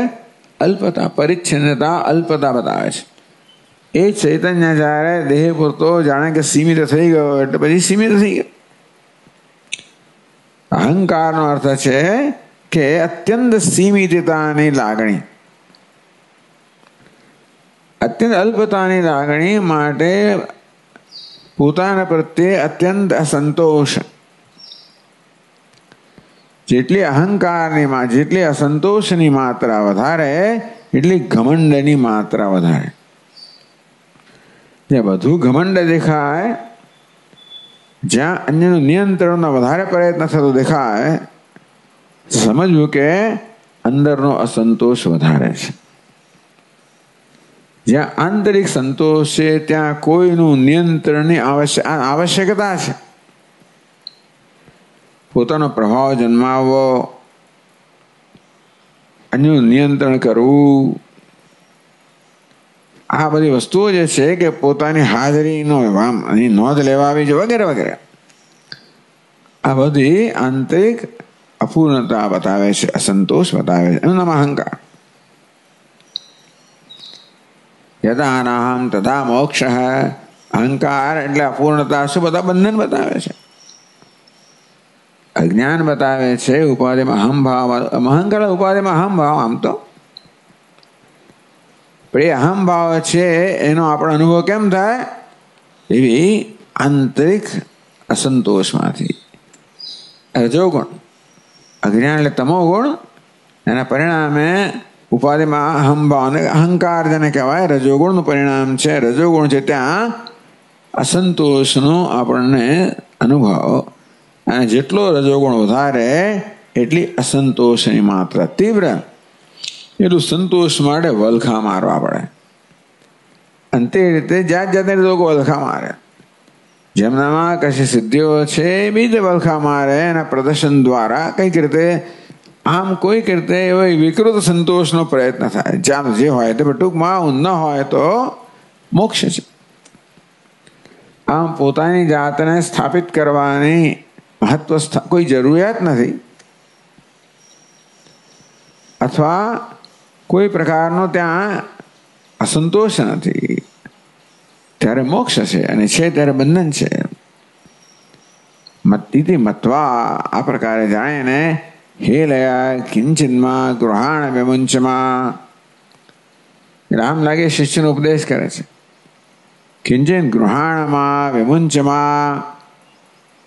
અલ્પતા, પરિચ્છિન્નતા, અલ્પતા બતાવે છે. એ ચૈતન્ય જ્યારે દેહ પૂરતો જાણે કે સીમિત થઈ ગયો એટલે પછી સીમિત થઈ ગયો. અહંકારનો અર્થ છે કે અત્યંત સીમિતતાની લાગણી, અત્યંત અલ્પતાની લાગણી માટે પોતાના પ્રત્યે અત્યંત અસંતોષ. જેટલી અહંકારની જેટલી અસંતોષની માત્રા વધારે એટલી ઘમંડની માત્રા વધારે. જ્યાં બધું ઘમંડ દેખાય, જ્યાં અન્યનું નિયંત્રણનો વધારે પ્રયત્ન થતો દેખાય, સમજવું કે અંદરનો અસંતોષ વધારે છે. જ્યાં આંતરિક સંતોષ છે ત્યાં કોઈનું નિયંત્રણની આવશ્યકતા છે. પોતાનો પ્રભાવ જન્માવવો, અન્યનું નિયંત્રણ કરવું, આ બધી વસ્તુઓ જે છે કે પોતાની હાજરીનો નોંધ લેવાવી છે વગેરે વગેરે. આ બધી આંતરિક અપૂર્ણતા બતાવે છે, અસંતોષ બતાવે છે. એનું નામ અહંકાર. યદા નાહમ તદા મોક્ષ. અહંકાર એટલે અપૂર્ણતા શું બધા બંધન બતાવે છે, અજ્ઞાન બતાવે છે, ઉપાધિમાં અહમ ભાવ. અહંકાર ઉપાધિમાં અહમ ભાવ. આમ તો પણ એ અહમ ભાવ છે એનો આપણો અનુભવ કેમ થાય? એવી આંતરિક અસંતોષમાંથી. રજોગુણ, અજ્ઞાન એટલે તમો ગુણ, એના પરિણામે ઉપાધિમાં અહમ ભાવ અને અહંકાર જેને કહેવાય રજોગુણનું પરિણામ છે. રજોગુણ છે ત્યાં અસંતોષનો આપણને અનુભવ, અને જેટલો રજોગુણ વધારે એટલી અસંતોષની માત્રા તીવ્ર, એટલું સંતોષ માટે વલખા મારવા પડે. અને તે રીતે જાત જાતની લોકો વલખા મારે. જેમનામાં કશી સિદ્ધિઓ છે એ બીજે વલખા મારે એના પ્રદર્શન દ્વારા કંઈક રીતે, આમ કોઈક રીતે એવો વિકૃત સંતોષનો પ્રયત્ન થાય. જ્યાં જે હોય તે ટૂંકમાં ન હોય તો મોક્ષ છે. આમ પોતાની જાતને સ્થાપિત કરવાની મહત્વ કોઈ જરૂરિયાત નથી, અથવા કોઈ પ્રકારનો ત્યાં અસંતોષ નથી, ત્યારે મોક્ષ છે, અને છે ત્યારે બંધન છે. મત્તિતિ મત્વા, આ પ્રકારે જાણીને હે લયા કિંચિનમાં ગૃહાણ વિમુંચમાં. રામ લાગે શિષ્યનો ઉપદેશ કરે છે. કિંચિન ગૃહાણમાં વિમુંચમાં,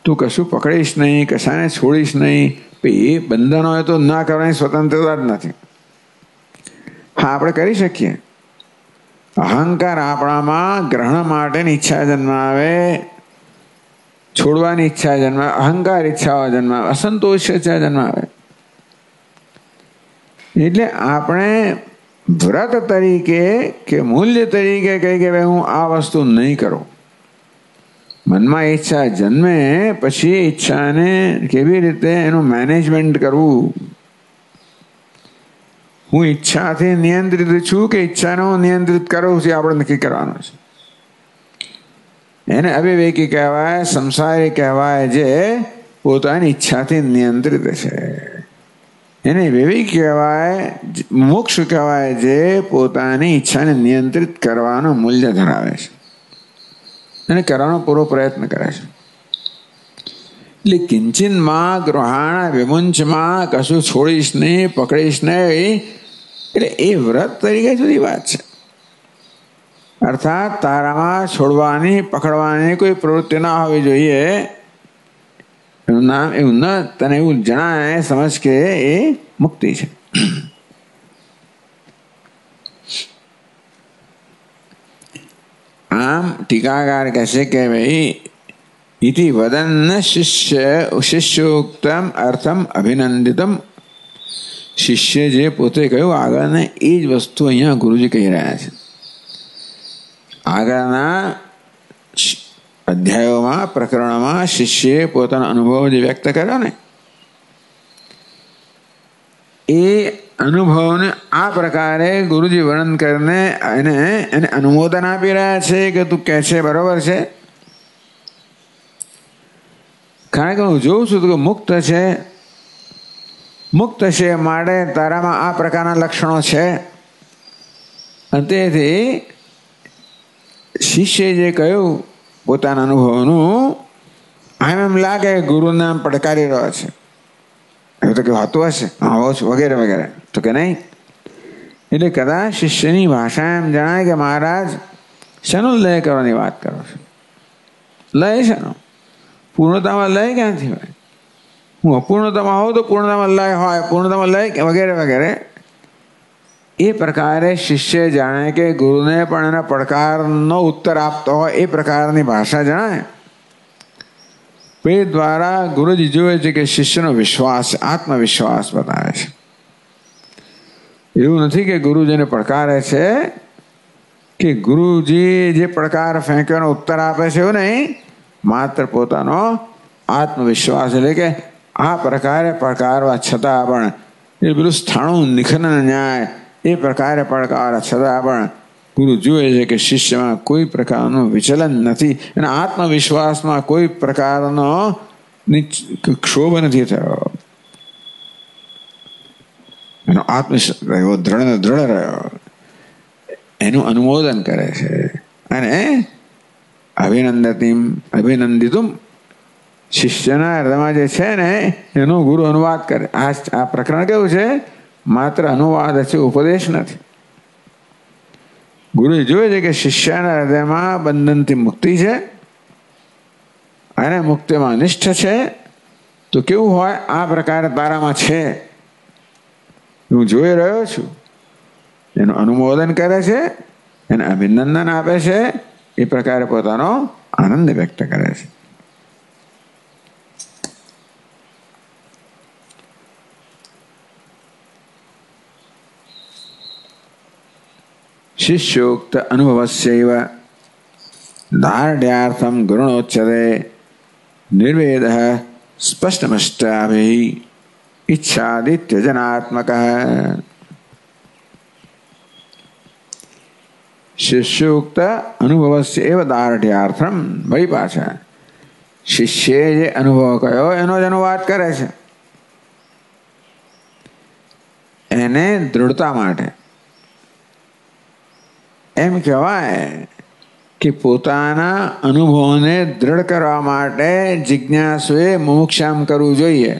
તું કશું પકડીશ નહીં, કશાને છોડીશ નહીં. એ બંધન હોય તો ના કરવાની સ્વતંત્રતા જ નથી. હા, આપણે કરી શકીએ. અહંકાર આપણામાં ગ્રહણ માટેની ઈચ્છા જન્માવે, છોડવાની ઈચ્છા જન્માવે, અહંકાર ઈચ્છાઓ જન્માવે, અસંતોષ ઈચ્છા જન્માવે. એટલે આપણે વ્રત તરીકે કે મૂલ્ય તરીકે કહી કે ભાઈ હું આ વસ્તુ નહીં કરું. મનમાં ઈચ્છા જન્મે પછી ઈચ્છાને કેવી રીતે એનું મેનેજમેન્ટ કરવું. હું ઈચ્છાથી નિયંત્રિત છું કે ઈચ્છાને હું નિયંત્રિત કરું છું, આપણે નક્કી કરવાનું છે. એને અવિવેકી કહેવાય, સંસારી કહેવાય, જે પોતાની ઈચ્છાથી નિયંત્રિત છે. એને વિવેકી કહેવાય, મોક્ષ કહેવાય, જે પોતાની ઈચ્છાને નિયંત્રિત કરવાનું મૂલ્ય ધરાવે છે અને કરવાનો પૂરો પ્રયત્ન કરે છે. એટલે કિંચિનમાં ગૃહાણ વિમુંચમાં, કશું છોડીશ નહીં, પકડીશ નહીં. એટલે એ વ્રત તરીકે જુદી વાત છે. અર્થાત તારામાં છોડવાની, પકડવાની કોઈ પ્રવૃત્તિ ના હોવી જોઈએ. એનું નામ એવું ન તને એવું જણાય, સમજ કે એ મુક્તિ છે. આમ ટીકાકાર કહેશે કે ભાઈ ઇતિ વદન શિષ્યોક્તમ અર્થમ અભિનંદિતમ. શિષ્ય જે પોતે કહ્યું આગળને એ જ વસ્તુ અહીંયા ગુરુજી કહી રહ્યા છે. આગળના અધ્યાયોમાં, પ્રકરણમાં શિષ્યએ પોતાનો અનુભવ જે વ્યક્ત કર્યો ને, એ અનુભવને આ પ્રકારે ગુરુજી વર્ણન કરીને એને અનુમોદન આપી રહ્યા છે કે તું કહે છે બરોબર છે. કારણ કે હું જોઉં છું કે મુક્ત છે, મુક્ત છે માટે તારામાં આ પ્રકારના લક્ષણો છે. અને તેથી શિષ્યએ જે કહ્યું પોતાના અનુભવનું, એમ લાગે ગુરુને પડકારી રહ્યો છે. એવું તો કેવું હતું હશે, આવો છું વગેરે વગેરે, તો કે નહીં. એટલે કદાચ શિષ્યની ભાષા એમ જણાય કે મહારાજ શેનો લય કરવાની વાત કરો છો? લય શેનો? પૂર્ણતામાં લય ક્યાંથી હોય? હું અપૂર્ણતામાં હોઉં તો પૂર્ણતામાં લય હોય, પૂર્ણતામાં લય વગેરે વગેરે. એ પ્રકારે શિષ્ય જાણે કે ગુરુને પણ એના પડકારનો ઉત્તર આપતો હોય એ પ્રકારની ભાષા જણાય. એ દ્વારા ગુરુજી જુએ છે કે શિષ્યનો વિશ્વાસ, આત્મવિશ્વાસ બતાવે છે. એવું નથી કે ગુરુજીને પડકારે છે કે ગુરુજી જે પડકાર ફેંક્યોનો ઉત્તર આપે છે, એવું નહીં. માત્ર પોતાનો આત્મવિશ્વાસ, એટલે કે આ પ્રકારે પડકારવા છતાં પણ એ પેલું સ્થાણું નિખનન ન્યાય, એ પ્રકારે પડકાર છતાં પણ ગુરુ જુએ છે કે શિષ્યમાં કોઈ પ્રકારનું વિચલન નથી, અને આત્મવિશ્વાસમાં કોઈ પ્રકારનો ક્ષોભ નથી થયો. એનો આત્મવિશ્વાસ રહ્યો, દ્રઢ રહ્યો, એનું અનુમોદન કરે છે. અને અભિનંદિતુમ, શિષ્યના હૃદયમાં જે છે ને એનો ગુરુ અનુવાદ કરે. આ પ્રકરણ કેવું છે? માત્ર અનુવાદ છે, ઉપદેશ નથી. ગુરુ જોવે છે કે શિષ્યના હૃદયમાં બંધનથી મુક્તિ છે અને મુક્તિમાં નિષ્ઠ છે, તો કેવું હોય, આ પ્રકારે તારામાં છે, હું જોઈ રહ્યો છું, એનું અનુમોદન કરે છે, એને અભિનંદન આપે છે, એ પ્રકારે પોતાનો આનંદ વ્યક્ત કરે છે. શિષ્યોક્ત અનુભવસ્યૈવ દાર્ઢ્યાર્થમ ગુરુણોચ્યતે નિર્વેદઃ સ્પષ્ટમષ્ટાભિઃ ઈચ્છાદિત્યજનાત્મકઃ. શિષ્યોક્ત અનુભવસ્ય એવ દાર્ઢ્યાર્થમ, ભાઈ પાછા શિષ્યે જે અનુભવ કયો એનો જ અનુવાદ કરે છે, એને દૃઢતા માટે. એમ કહેવાય કે પોતાના અનુભવને દ્રઢ કરવા માટે જિજ્ઞાસુએ મુમુક્ષામ કરવું જોઈએ.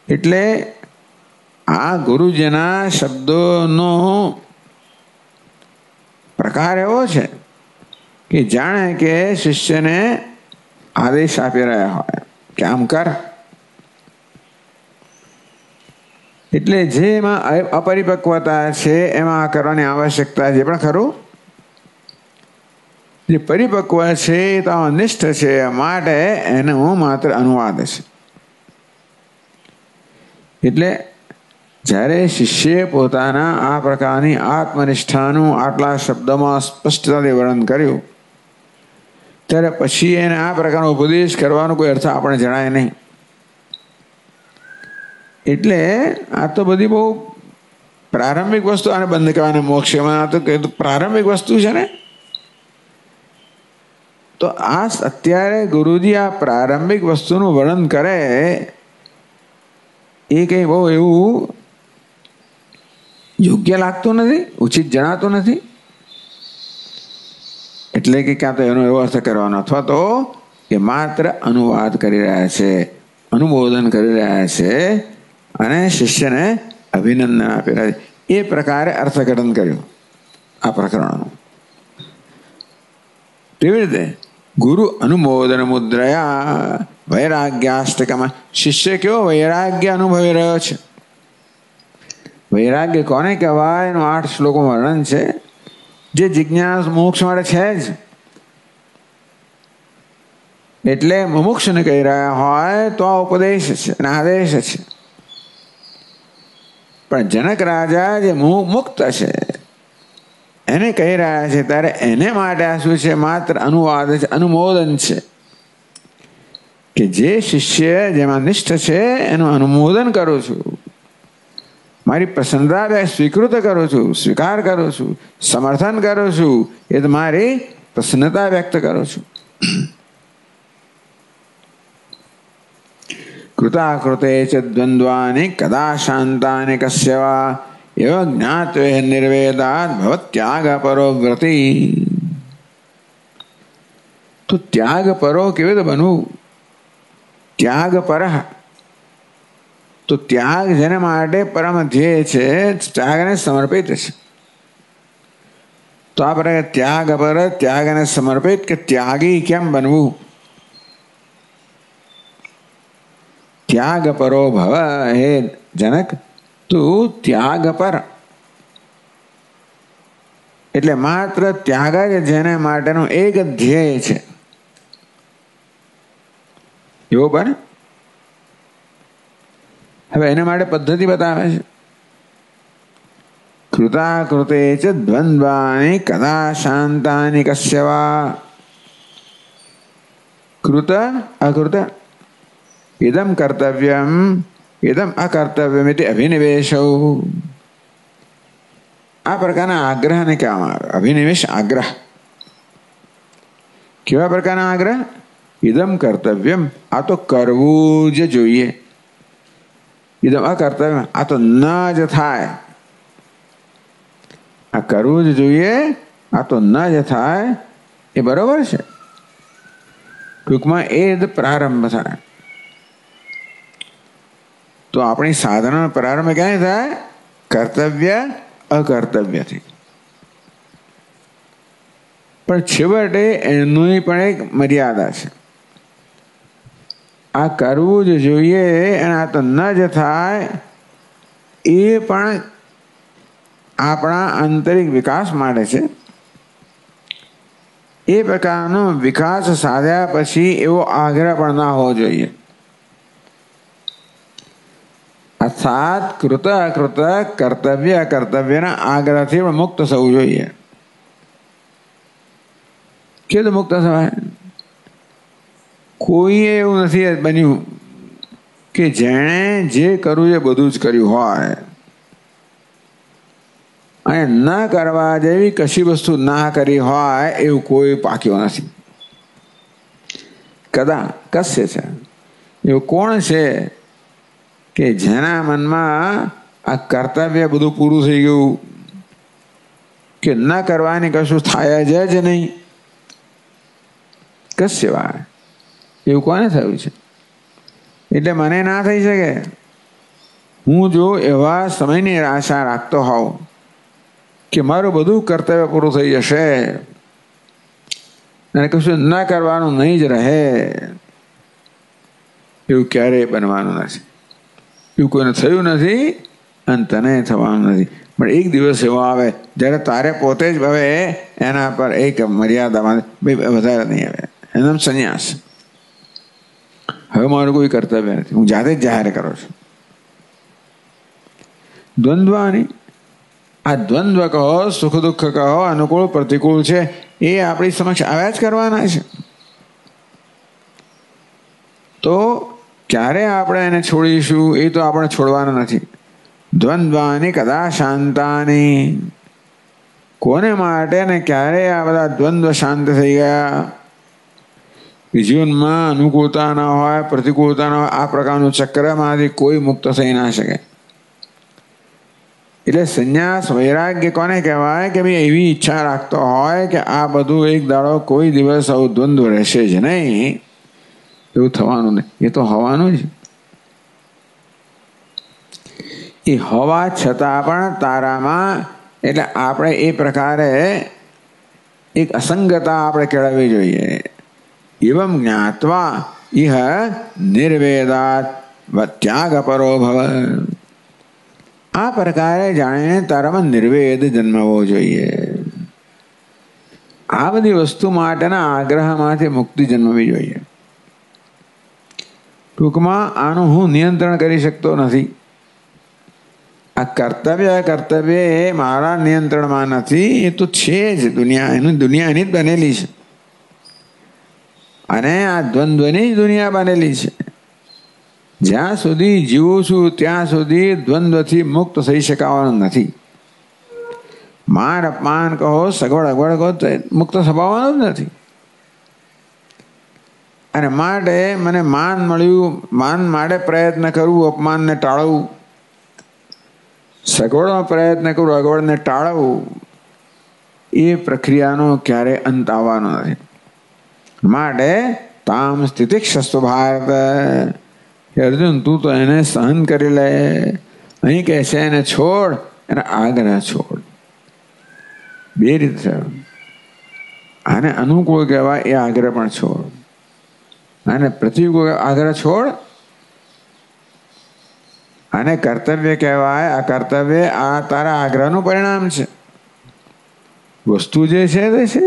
એટલે આ ગુરુજીના શબ્દોનો પ્રકાર એવો છે કે જાણે કે શિષ્યને આદેશ આપી રહ્યા હોય કે આમ કર. એટલે જેમાં અપરિપક્વતા છે એમાં કરવાની આવશ્યકતા છે, પણ ખરું જે પરિપક્વ છે તો નિષ્ઠ છે, માટે એનો માત્ર અનુવાદ છે. એટલે જ્યારે શિષ્યે પોતાના આ પ્રકારની આત્મનિષ્ઠાનું આટલા શબ્દમાં સ્પષ્ટતાથી વર્ણન કર્યું, ત્યારે પછી એને આ પ્રકારનો ઉપદેશ કરવાનો કોઈ અર્થ આપણે જણાય નહીં. એટલે આ તો બધી બહુ પ્રારંભિક વસ્તુ, આને બંધ કહેવાના મોક્ષમાં, આ તો પ્રારંભિક વસ્તુ છે ને. તો આ અત્યારે ગુરુજી આ પ્રારંભિક વસ્તુનું વર્ણન કરે એ કંઈ બહુ એવું યોગ્ય લાગતું નથી, ઉચિત જણાતું નથી. એટલે કે ક્યાં તો એનો એવો અર્થ કરવાનો, અથવા તો કે માત્ર અનુવાદ કરી રહ્યા છે, અનુમોદન કરી રહ્યા છે અને શિષ્યને અભિનંદન આપી રહ્યા છે. એ પ્રકારે અર્થઘટન કર્યું આ પ્રકરણનું. કેવી રીતે? ગુરુ અનુમોદન મુદ્રયા વૈરાગ્યાષ્ટકમાં શિષ્ય કેવો વૈરાગ્ય અનુભવી રહ્યો છે. વૈરાગ્ય કોને કહેવાય એનું 8 શ્લોકોમાં વર્ણન છે. જે જિજ્ઞાસ મોક્ષ માટે છે જ, એટલે મુમુક્ષને કહી રહ્યા હોય તો આ ઉપદેશ છે અને આદેશ છે. પણ જનક રાજા જે મુક્ત છે એને કહી રહ્યા છે, ત્યારે એને માટે આ શું છે? માત્ર અનુવાદ છે, અનુમોદન છે. કે જે શિષ્ય જેમાં નિષ્ઠ છે એનું અનુમોદન કરું છું, મારી પ્રસન્નતા સ્વીકૃત કરું છું, સ્વીકાર કરું છું, સમર્થન કરું છું, એ મારી પ્રસન્નતા વ્યક્ત કરું છું. કૃતાકૃતે ચ દ્વંદ્વાનિ કદા શાંતાનિ કસ્ય વા એવ જ્ઞાત્વે નિર્વેદાત ભવત્યાગ પરો વ્રતિ. તો ત્યાગ પરો કેવી રીતે બનવું? ત્યાગ પર, તો ત્યાગ જેને માટે પરમ ધ્યેય છે, ત્યાગને સમર્પિત છે. તો આ પ્રકારે ત્યાગ પર, ત્યાગને સમર્પિત કે ત્યાગી કેમ બનવું? ત્યાગ પરો ભવ, હે જનક તું ત્યાગ પર. એટલે માત્ર ત્યાગ જ જેને માટેનું એક ધ્યેય છે એવો બને. હવે એના માટે પદ્ધતિ બતાવે છે. કૃતાકૃતે ચ દ્વંદ્વાનિ કદા શાંતાનિ કસ્ય વા. કૃત અકૃત ઇદમ કર્તવ્યમ ઇદમ અકર્તવ્યમિતિ અભિનિવેશૌ. આ પ્રકારના આગ્રહને કહેવામાં આવે અભિનિવેશ, આગ્રહ. કેવા પ્રકારના આગ્રહ? ઇદમ કર્તવ્યમ, આ તો કરવું જ જોઈએ. ઇદમ અકર્તવ્યમ, આ તો ન જ થાય. આ કરવું જ જોઈએ, આ તો ન જ થાય, એ બરોબર છે. ટૂંકમાં એ જ પ્રારંભ થાય. તો આપણી સાધનાનો પ્રારંભ ક્યાંય થાય? કર્તવ્ય અકર્તવ્યથી. પણ છેવટે એની પણ એક મર્યાદા છે. આ કરવું જ જોઈએ અને આ તો ન જ થાય એ પણ આપણા આંતરિક વિકાસ માટે છે. એ પ્રકારનો વિકાસ સાધ્યા પછી એવો આગ્રહ પણ ના હોવો જોઈએ. અર્થાત કૃત અકૃત કર્તવ્ય અકર્તવ્યના આગ્રહથી પણ મુક્ત થવું જોઈએ. કેવું મુક્ત થવાય? કોઈએ એવું નથી બન્યું કે જેણે જે કરવું એ બધું જ કર્યું હોય અને ન કરવા જેવી કશી વસ્તુ ના કરી હોય એવું કોઈ પાક્યો નથી. કશે છે એવું કોણ છે કે જેના મનમાં આ કર્તવ્ય બધું પૂરું થઈ ગયું કે ન કરવાની કશું થાય જ નહીં? કશે વાર એવું કોને થયું છે? એટલે મને ના થઈ શકે. હું જો એવા સમયની આશા રાખતો હોઉં કે મારું બધું કર્તવ્ય પૂરું થઈ જશે અને કશું ન કરવાનું નહીં જ રહે, એવું ક્યારેય બનવાનું નથી. એવું કોઈને થયું નથી અને તને થવાનું નથી. પણ એક દિવસ એવો આવે જ્યારે તારે પોતે જ હવે એના પર એક મર્યાદામાં વધારે નહીં આવે. એનો સંન્યાસ. હવે મારું કોઈ કર્તવ્ય નથી, હું જાતે જ જાહેર કરું છું. દ્વંદ્વની આ દ્વંદ્વ કહો, સુખ દુઃખ કહો, અનુકૂળ પ્રતિકૂળ છે, એ આપણી સમક્ષ આવ્યા જ કરવાના છે. તો ક્યારે આપણે એને છોડીશું એ તો આપણે છોડવાના નથી. દ્વંદ્વાની કદા શાંતાની. કોને માટે ને ક્યારે આ બધા દ્વંદ્વ શાંત થઈ ગયા? જીવનમાં અનુકૂળતા ન હોય, પ્રતિકૂળતા ન હોય, આ પ્રકારનું ચક્રમાંથી કોઈ મુક્ત થઈ ના શકે. એટલે સંન્યાસ વૈરાગ્ય કોને કહેવાય? કે ભાઈ એવી ઈચ્છા રાખતો હોય કે આ બધું એક દાડો કોઈ દિવસ આવું દ્વંદ્વ રહેશે જ નહીં, એવું થવાનું નહીં. એ તો હોવાનું જ. એ હોવા છતાં પણ તારામાં એટલે આપણે એ પ્રકારે એક અસંગતા આપણે કેળવવી જોઈએ. એવમ જ્ઞાત્વા ઇહ નિર્વેદાત ત્યાગ પરો ભવ. આ પ્રકારે જાણીને તારામાં નિર્વેદ જન્મવો જોઈએ. આ બધી વસ્તુ માટેના આગ્રહમાંથી મુક્તિ જન્મવી જોઈએ. ટૂંકમાં આનું હું નિયંત્રણ કરી શકતો નથી. આ કર્તવ્ય એ મારા નિયંત્રણમાં નથી. એ તો છે જ દુનિયા, એની દુનિયા એની જ બનેલી છે અને આ દ્વંદ્વની જ દુનિયા બનેલી છે. જ્યાં સુધી જીવું છું ત્યાં સુધી દ્વંદ્વથી મુક્ત થઈ શકાવાનું નથી. માન અપમાન કહો, સગવડ અગવડ કહો, મુક્ત થવાનું જ નથી. અને માટે મને માન મળ્યું, માન માટે પ્રયત્ન કરવું, અપમાનને ટાળવું, સગવડનો પ્રયત્ન કરું, અગવડને ટાળવું, એ પ્રક્રિયાનો ક્યારે અંત આવવાનો નથી. માટે તામ સ્થિતિક્ષસ્તુ ભારત. અર્જુન, તું તો એને સહન કરી લે. અહીં કહે છે એને છોડ, એને આગ્રહ છોડ. બે રીતે આને અનુકૂળ કહેવાય, એ આગ્રહ પણ છોડ. અને પ્રતિકૂળ આગ્રહ છોડ. આને કર્તવ્ય કહેવાય. આ કર્તવ્ય આ તારા આગ્રહનું પરિણામ છે. વસ્તુ જે છે તે છે,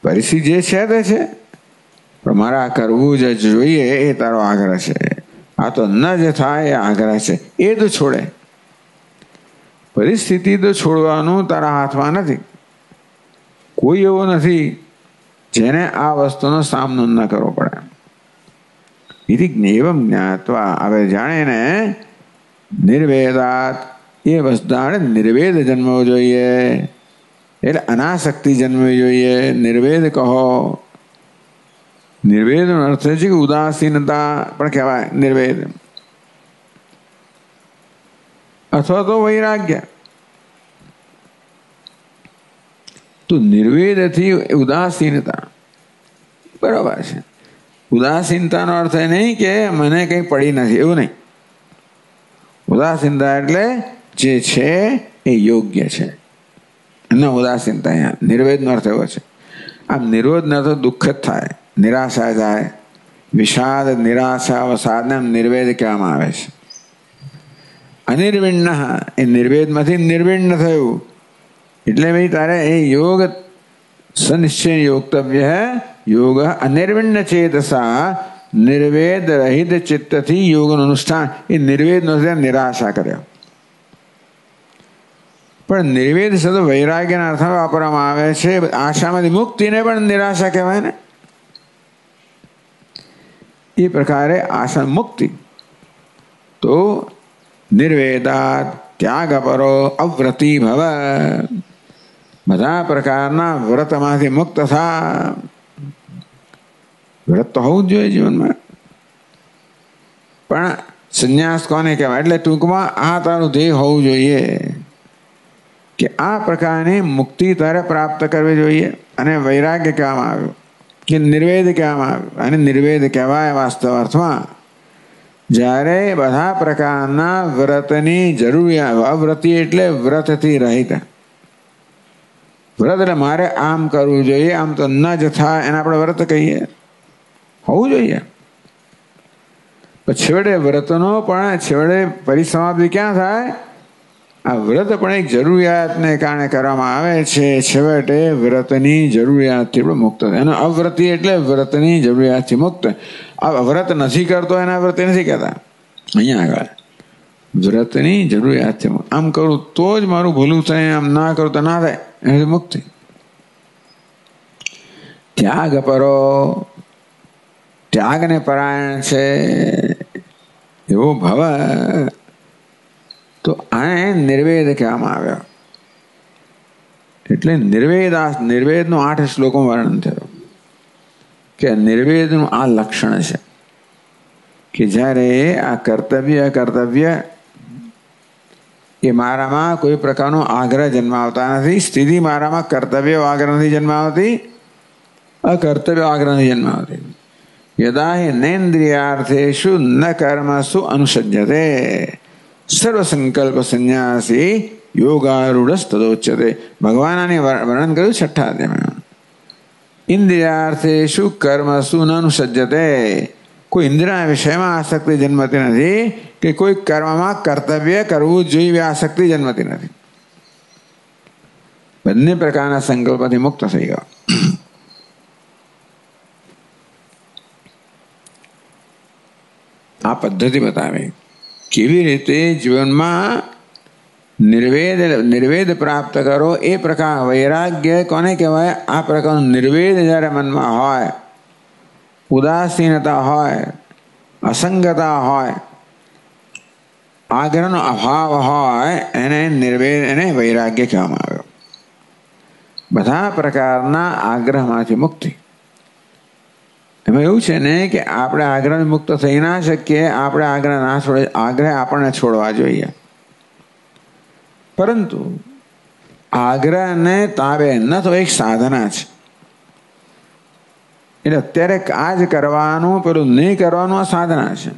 પરિસ્થિતિ જે છે તે છે, પણ મારે આ કરવું જ જોઈએ એ તારો આગ્રહ છે. આ તો ન જ થાય એ આગ્રહ છે. એ તો છોડે. પરિસ્થિતિ તો છોડવાનું તારા હાથમાં નથી. કોઈ એવો નથી જેને આ વસ્તુનો સામનો ન કરવો પડે. એવમ જ્ઞાત્વા, હવે જાણીને નિર્વેદાત, એ વસ્તુને નિર્વેદ જન્મવો જોઈએ. એટલે અનાસક્તિ જન્મવી જોઈએ. નિર્વેદ કહો. નિર્વેદનો અર્થ છે કે ઉદાસીનતા પણ કહેવાય નિર્વેદ, અથવા તો વૈરાગ્ય. તો નિર્વેદથી ઉદાસીનતા બરાબર છે. ઉદાસીનતાનો અર્થ એ નહીં કે મને કંઈ પડી નથી, એવું નહીં. ઉદાસીનતા એટલે જે છે એ યોગ્ય છે. એનો ઉદાસીનતા અહીંયા નિર્વેદનો અર્થ એવો છે. આમ નિરોધનો અર્થ દુઃખ જ થાય, નિરાશા જાય, વિષાદ નિરાશા અવસાદને નિર્વેદ કહેવામાં આવે છે. અનિર્વિણ્ણ એ નિર્વેદમાંથી નિર્વિણ્ણ થયું એટલે ભાઈ તારે એ યોગ સનિશ્ચય યોગતવ્ય યોગ અનિર્વિણ્ણ ચેતસા નિર્વેદ રહિત ચિત્તથી યોગનું અનુષ્ઠાન. એ નિર્વેદનો નિરાશા કર્યો. પણ નિર્વેદ શબ્દ વૈરાગ્યના અર્થમાં વાપરવામાં આવે છે. આશામાંથી મુક્તિને પણ નિરાશા કહેવાય ને. એ પ્રકારે આશા મુક્તિ તો નિર્વેદા ત્યાગ પરો અવ્રતિ ભવ. બધા પ્રકારના વ્રતમાંથી મુક્ત થા. વ્રત તો હોવું જ જોઈએ જીવનમાં. પણ સંન્યાસ કોને કહેવાય? એટલે ટૂંકમાં આ તારું ધ્યેય હોવું જોઈએ કે આ પ્રકારની મુક્તિ તારે પ્રાપ્ત કરવી જોઈએ. અને વૈરાગ્ય કહેવામાં આવ્યું કે નિર્વેદ કહેવામાં આવ્યું. અને નિર્વેદ કહેવાય વાસ્તવ અર્થમાં જ્યારે બધા પ્રકારના વ્રતની જરૂરિયાત. અવ્રતિ એટલે વ્રતથી રહિત. વ્રત એટલે મારે આમ કરવું જોઈએ, આમ તો ન જ થાય એને આપણે વ્રત કહીએ. હોવું જોઈએ. છેવટે વ્રતનો પણ છેવટે પરિસમાપ્તિ ક્યાં થાય? આ વ્રત પણ એક જરૂરિયાતને કારણે કરવામાં આવે છે. છેવટે વ્રતની જરૂરિયાતથી પણ મુક્ત થાય. એનો અવ્રતિ એટલે વ્રતની જરૂરિયાતથી મુક્ત. આ વ્રત નથી કરતો એના વ્રત નથી કહેતા. અહીંયા આગળ વ્રતની જરૂરિયાતથી આમ કરું તો જ મારું ભૂલું થાય, આમ ના કરું તો ના થાય, એનાથી મુક્તિ. ત્યાગ પરો ત્યાગને પરાયણ છે એવો ભવ. તો આને નિર્વેદ કહેવામાં આવ્યો. એટલે નિર્વેદનું 8 શ્લોકોમાં વર્ણન થયું કે નિર્વેદનું આ લક્ષણ છે કે જ્યારે આ કર્તવ્ય એ મારામાં કોઈ પ્રકારનો આગ્રહ જન્માવતા નથી. સ્થિતિ મારામાં કર્તવ્ય આગ્રહ નથી જન્માવતી, અકર્તવ્ય આગ્રહ નથી જન્માવતી. યદા હિ નેન્દ્રિયાર્થેષુ ન કર્મસુ અનુસજ્યતે સર્વ સંકલ્પ સંન્યાસી યોગારૂઢસ્તદોચ્યતે. ભગવાને વર્ણન કર્યું 6ઠ્ઠા અધ્યાયમાં. ઇન્દ્રિયાર્થેષુ કર્મસુ ન અનુસજ્યતે. કોઈ ઇન્દ્રિયના વિષયમાં આસક્તિ જન્મતી નથી કે કોઈ કર્મમાં કર્તવ્ય કરવું જોઈએ આસક્તિ જન્મતી નથી. બંને પ્રકારના સંકલ્પથી મુક્ત થઈ ગયો. આ પદ્ધતિ બતાવી કેવી રીતે જીવનમાં નિર્વેદ પ્રાપ્ત કરો. એ પ્રકાર વૈરાગ્ય કોને કહેવાય? આ પ્રકારનું નિર્વેદ જ્યારે મનમાં હોય, ઉદાસીનતા હોય, અસંગતા હોય, આગ્રહનો અભાવ હોય, એને વૈરાગ્ય કહેવામાં આવ્યો. બધા પ્રકારના આગ્રહમાંથી મુક્તિ. એમાં એવું છે ને કે આપણે આગ્રહ મુક્ત થઈ ના શકીએ. આપણે આગ્રહ ના છોડે. આગ્રહ આપણને છોડવા જોઈએ. પરંતુ આગ્રહને તાબે ન તો એક સાધના છે. એટલે અત્યારે આ જ કરવાનું, પેલું નહીં કરવાનું, આ સાધના છે.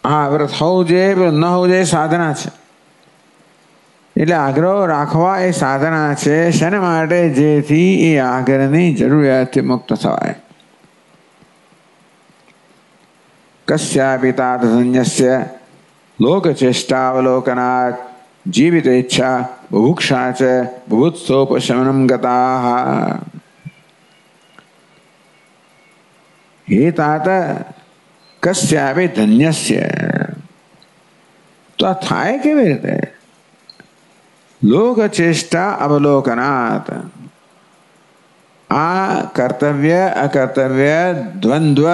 આ વ્રત હોવું જોઈએ, પેલું ન હોવું જોઈએ, સાધના છે. એટલે આગ્રહ રાખવા એ સાધના છે. શેના માટે? જેથી એ આગ્રહની જરૂરિયાતથી મુક્ત થવાય. કસ્યાપિ તાતસંન્યસ્ય લોકચેષ્ટાવલોકનાત જીવિતેચ્છા બુભુક્ષા ચ બુભુત્સોપશમનમ ગતાઃ. હે તાત કસ્યાપિ ધન્યસ્ય. તો આ થાય કેવી રીતે? લોકચેષ્ટા અવલોકનાત. આ કર્તવ્ય અકર્તવ્ય દ્વંદ્વ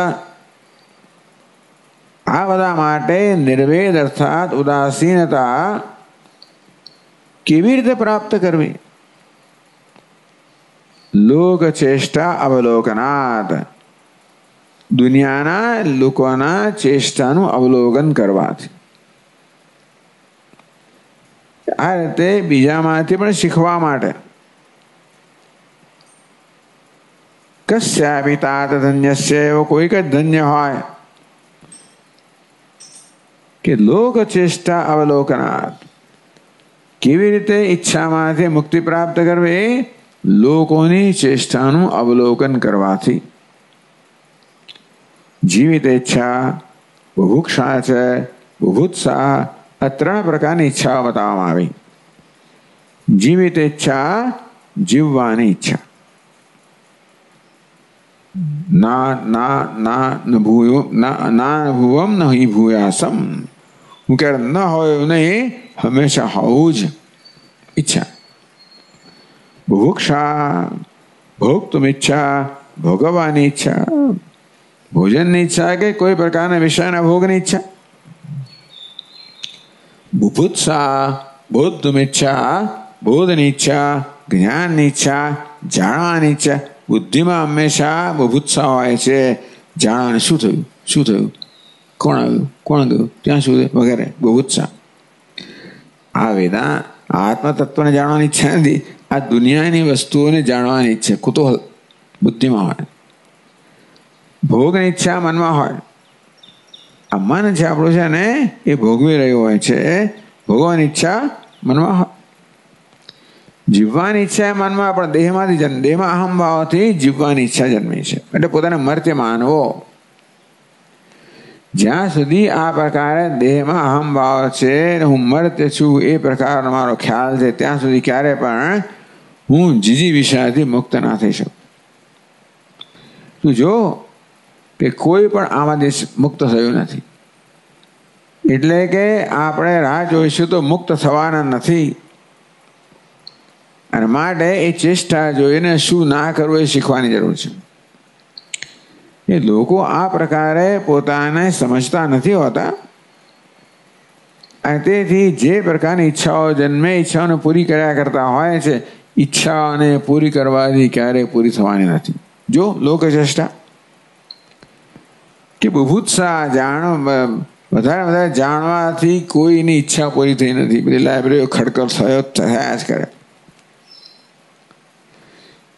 આ બધા માટે નિર્વેદ અર્થાત ઉદાસીનતા કેવી રીતે પ્રાપ્ત કરવી? લોકચેષ્ટા અવલોકનાત. દુનિયાના લોકોના ચેષ્ટાનું અવલોકન કરવાથી. આ રીતે બીજામાંથી પણ શીખવા માટે. કસ્યાપિ તાત ધન્યસ્ય. એવો કોઈક જ ધન્ય હોય કે લોકચેષ્ટા અવલોકનાત. કેવી રીતે ઈચ્છામાંથી મુક્તિ પ્રાપ્ત કરવી? લોકોની ચેષ્ટાનું અવલોકન કરવાથી. જીવિત ઈચ્છા, બુભુક્ષા છે, બુભુત્સા, આ 3 પ્રકારની ઈચ્છાઓ બતાવવામાં આવી. જીવિત ઈચ્છા, જીવવાની ઈચ્છા. ના ભૂવમ નહીં ભૂયાસમ. હું ક્યારે ન હોય એવું નહીં, હંમેશા હોવું જ ઈચ્છા. બુભુક્ષા, ભોગતુમ ઈચ્છા, ભોગવવાની ઈચ્છા. ભોજનની ઈચ્છા કે કોઈ પ્રકારના વિષયના ભોગની ઈચ્છા. બુભુત્સા, બોધતુમ ઈચ્છા, બોધની ઈચ્છા, જ્ઞાનની ઈચ્છા, જાણવાની ઈચ્છા. બુદ્ધિમાં હંમેશા બુભુત્સા હોય છે. જાણવાનું શું થયું, શું થયું, કોણ આવ્યું, કોણ ગયું, ત્યાં શું વગેરે બુભુત્સા. આ વેદા આત્મતત્વને જાણવાની ઈચ્છા નથી, આ દુનિયાની વસ્તુઓને જાણવાની ઈચ્છા, કુતૂહલ બુદ્ધિમાં હોય. ભોગની ઈચ્છા મનમાં હોય. આ મન છે આપણું છે ને, એ ભોગવી રહ્યું હોય છે. ભોગવવાની ઈચ્છા મનમાં હોય. જીવવાની ઈચ્છા મનમાં પણ દેહમાંથી જન્મ, દેહમાં અહમ ભાવથી જીવવાની ઈચ્છા જન્મી છે. એટલે પોતાને મર્ત્ય માનવો. જ્યાં સુધી આ પ્રકારે દેહમાં અહમ ભાવ છે, હું મર્ત્ય છું એ પ્રકારનો મારો ખ્યાલ છે, ત્યાં સુધી ક્યારે પણ હું જીજી વિષયથી મુક્ત ના થઈ શકું. તું જો કે કોઈ પણ આમાંથી મુક્ત થયું નથી. એટલે કે આપણે રાહ જોઈશું તો મુક્ત થવાના નથી. અને માટે એ ચેષ્ટા જોઈને શું ના કરવું એ શીખવાની જરૂર છે. એ લોકો આ પ્રકારે પોતાને સમજતા નથી હોતા, અને તેથી જે પ્રકારની ઈચ્છાઓ જન્મે ઈચ્છાઓને પૂરી કર્યા કરતા હોય છે, ઈચ્છાઓને પૂરી કરવાથી ક્યારેય પૂરી થવાની નથી. જો લોકચેષ્ટા કે બુભુત્સા, વધારે જાણવાથી કોઈની ઈચ્છા પૂરી થઈ નથી. બધી લાઇબ્રેરીઓ ખડકડ થયા જ કરે.